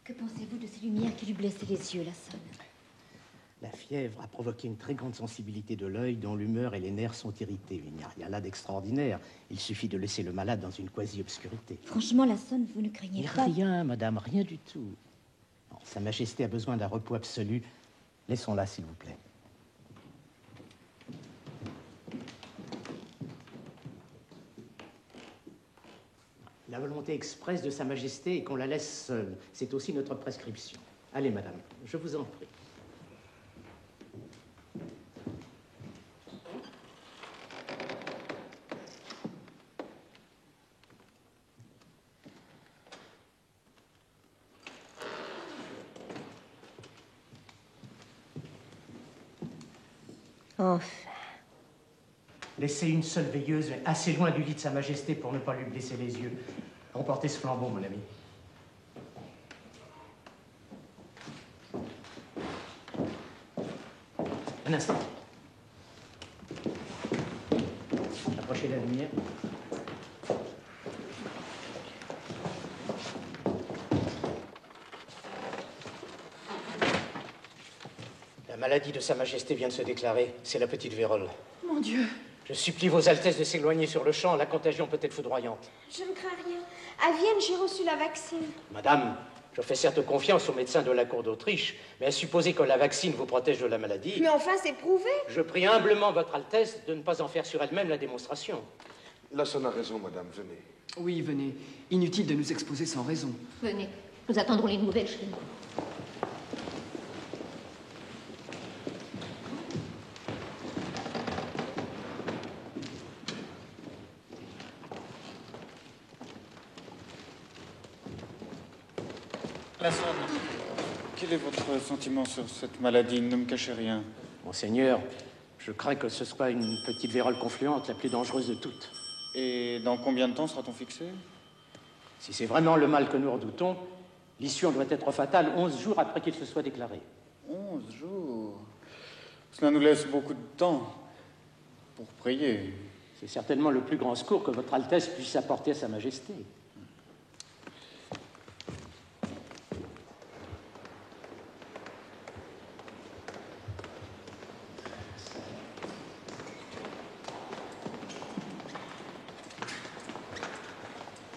Que pensez-vous de ces lumières qui lui blessaient les yeux, Lassonne? La fièvre a provoqué une très grande sensibilité de l'œil dont l'humeur et les nerfs sont irrités. Il n'y a rien là d'extraordinaire. Il suffit de laisser le malade dans une quasi-obscurité. Franchement, Lassonne, vous ne craignez pas... Rien, madame, rien du tout. Non, Sa Majesté a besoin d'un repos absolu. Laissons-la, s'il vous plaît. la volonté expresse de Sa Majesté est qu'on la laisse seule. C'est aussi notre prescription. Allez, madame, je vous en prie. Enfin. Laissez une seule veilleuse assez loin du lit de Sa Majesté pour ne pas lui blesser les yeux. Emportez ce flambeau, mon ami. Un instant. Approchez la lumière. La maladie de Sa Majesté vient de se déclarer. C'est la petite vérole. Mon Dieu. Je supplie vos Altesses de s'éloigner sur le champ. La contagion peut être foudroyante. Je ne crains rien. À Vienne, j'ai reçu la vaccine. Madame, je fais certes confiance aux médecins de la cour d'Autriche, mais à supposer que la vaccine vous protège de la maladie... Mais enfin, c'est prouvé. Je prie humblement votre Altesse de ne pas en faire sur elle-même la démonstration. Lassonne a raison, madame, venez. Oui, venez. Inutile de nous exposer sans raison. Venez, nous attendrons les nouvelles chez nous. Lassonne, quel est votre sentiment sur cette maladie? Ne me cachez rien. Monseigneur, je crains que ce soit une petite vérole confluente, la plus dangereuse de toutes. Et dans combien de temps sera-t-on fixé? Si c'est vraiment le mal que nous redoutons, l'issue en doit être fatale 11 jours après qu'il se soit déclaré. 11 jours. Cela nous laisse beaucoup de temps pour prier. C'est certainement le plus grand secours que votre Altesse puisse apporter à Sa Majesté.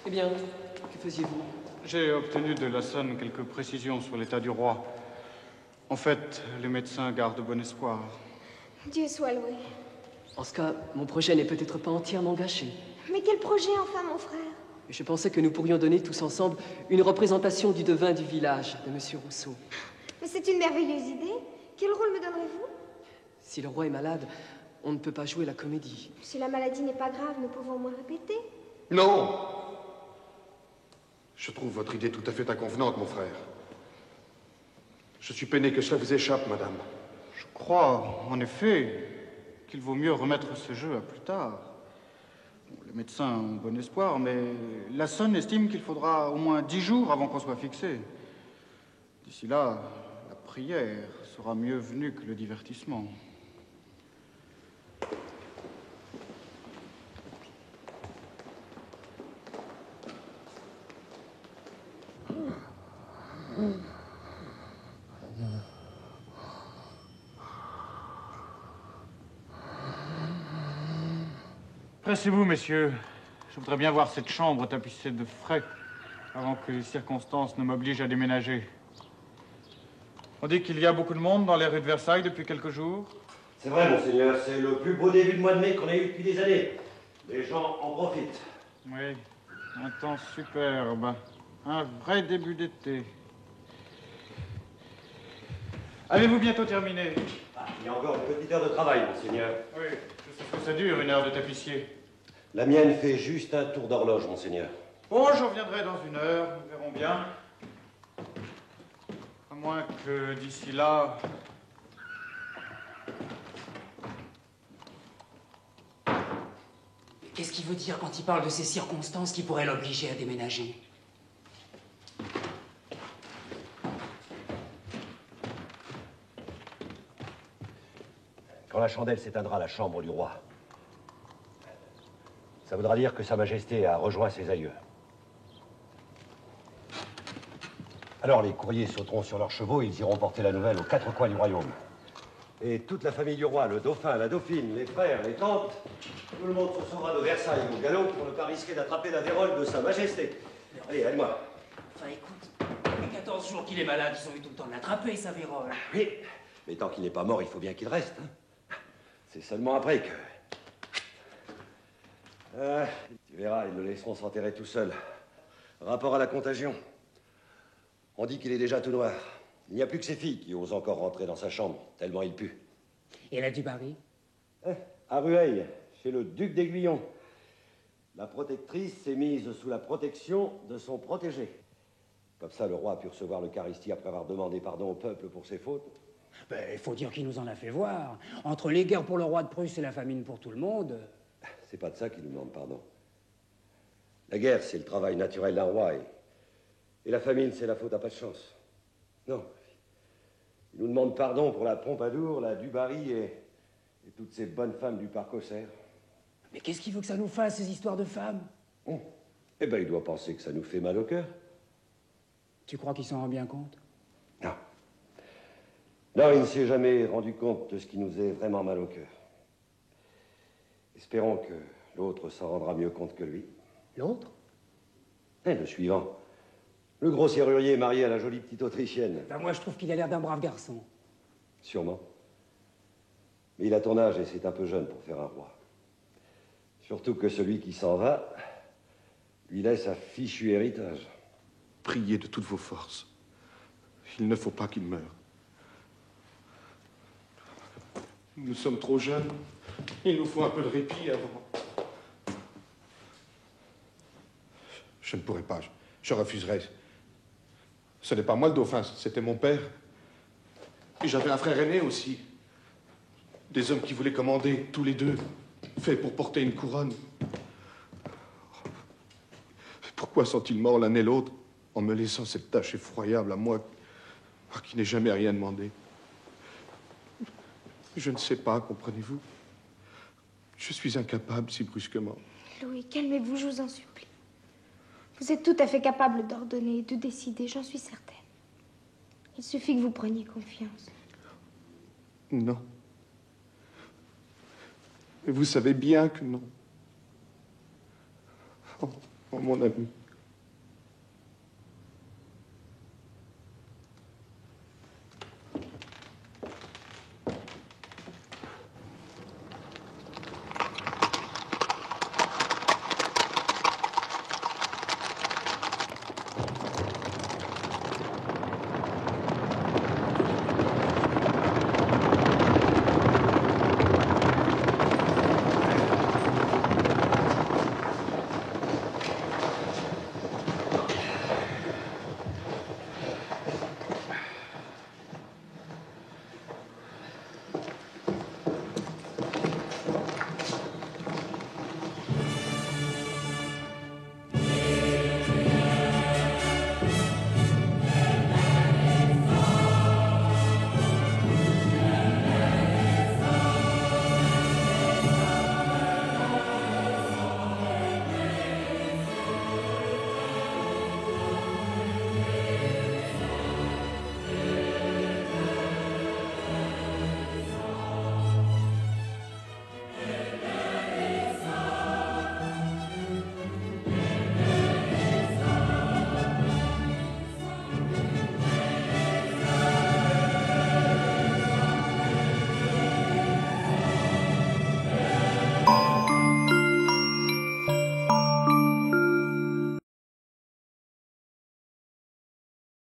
Eh bien, que faisiez-vous? J'ai obtenu de Lassonne quelques précisions sur l'état du roi. En fait, les médecins gardent bon espoir. Dieu soit loué. En ce cas, mon projet n'est peut-être pas entièrement gâché. Mais quel projet, enfin, mon frère? Je pensais que nous pourrions donner tous ensemble une représentation du devin du village de Monsieur Rousseau. Mais c'est une merveilleuse idée. Quel rôle me donnerez-vous? Si le roi est malade, on ne peut pas jouer la comédie. Si la maladie n'est pas grave, nous pouvons au moins répéter. Non! Je trouve votre idée tout à fait inconvenante, mon frère. Je suis peiné que cela vous échappe, madame. Je crois, en effet, qu'il vaut mieux remettre ce jeu à plus tard. Bon, les médecins ont bon espoir, mais Lassonne estime qu'il faudra au moins 10 jours avant qu'on soit fixé. D'ici là, la prière sera mieux venue que le divertissement. Pressez-vous, messieurs. Je voudrais bien voir cette chambre tapissée de frais avant que les circonstances ne m'obligent à déménager. On dit qu'il y a beaucoup de monde dans les rues de Versailles depuis quelques jours. C'est vrai, monseigneur, c'est le plus beau début de mois de mai qu'on ait eu depuis des années. Les gens en profitent. Oui, un temps superbe. Un vrai début d'été. Avez-vous bientôt terminé? Il y a encore une petite heure de travail, monseigneur. Oui, je sais ce que ça dure, une heure de tapissier. La mienne fait juste un tour d'horloge, monseigneur. Bon, je reviendrai dans une heure, nous verrons bien. À moins que d'ici là... Qu'est-ce qu'il veut dire quand il parle de ces circonstances qui pourraient l'obliger à déménager? Quand la chandelle s'éteindra à la chambre du roi, ça voudra dire que Sa Majesté a rejoint ses aïeux. Alors les courriers sauteront sur leurs chevaux et ils iront porter la nouvelle aux 4 coins du royaume. Et toute la famille du roi, le dauphin, la dauphine, les frères, les tantes, tout le monde se sauvera de Versailles au galop pour ne pas risquer d'attraper la vérole de Sa Majesté. Allez, aide-moi. Enfin, écoute, il y a 14 jours qu'il est malade, ils ont eu tout le temps de l'attraper, sa vérole. Oui, mais tant qu'il n'est pas mort, il faut bien qu'il reste. Hein. C'est seulement après que... tu verras, ils le laisseront s'enterrer tout seul. Rapport à la contagion. On dit qu'il est déjà tout noir. Il n'y a plus que ses filles qui osent encore rentrer dans sa chambre, tellement il pue. Et la Dubarry? À Rueil, chez le duc d'Aiguillon. La protectrice s'est mise sous la protection de son protégé. Comme ça, le roi a pu recevoir l'Eucharistie après avoir demandé pardon au peuple pour ses fautes. Ben, il faut dire qu'il nous en a fait voir. Entre les guerres pour le roi de Prusse et la famine pour tout le monde. C'est pas de ça qu'il nous demande pardon. La guerre, c'est le travail naturel d'un roi et la famine, c'est la faute à pas de chance. Non. Il nous demande pardon pour la Pompadour, la Dubarry et toutes ces bonnes femmes du parc Auxerre. Mais qu'est-ce qu'il veut que ça nous fasse, ces histoires de femmes? Eh ben, il doit penser que ça nous fait mal au cœur. Tu crois qu'il s'en rend bien compte? Non. Non, il ne s'est jamais rendu compte de ce qui nous est vraiment mal au cœur. Espérons que l'autre s'en rendra mieux compte que lui. L'autre? Le suivant. Le gros serrurier marié à la jolie petite Autrichienne. Ben, moi, je trouve qu'il a l'air d'un brave garçon. Sûrement. Mais il a ton âge et c'est un peu jeune pour faire un roi. Surtout que celui qui s'en va lui laisse un fichu héritage. Priez de toutes vos forces. Il ne faut pas qu'il meure. Nous sommes trop jeunes. Il nous faut un peu de répit avant. Je ne pourrai pas. Je refuserai. Ce n'est pas moi le dauphin, c'était mon père. Et j'avais un frère aîné aussi. Des hommes qui voulaient commander, tous les deux, faits pour porter une couronne. Pourquoi sont-ils morts l'un et l'autre en me laissant cette tâche effroyable à moi qui n'ai jamais rien demandé? Je ne sais pas, comprenez-vous? Je suis incapable si brusquement. Louis, calmez-vous, je vous en supplie. Vous êtes tout à fait capable d'ordonner et de décider, j'en suis certaine. Il suffit que vous preniez confiance. Non. Et vous savez bien que non. Oh, mon ami.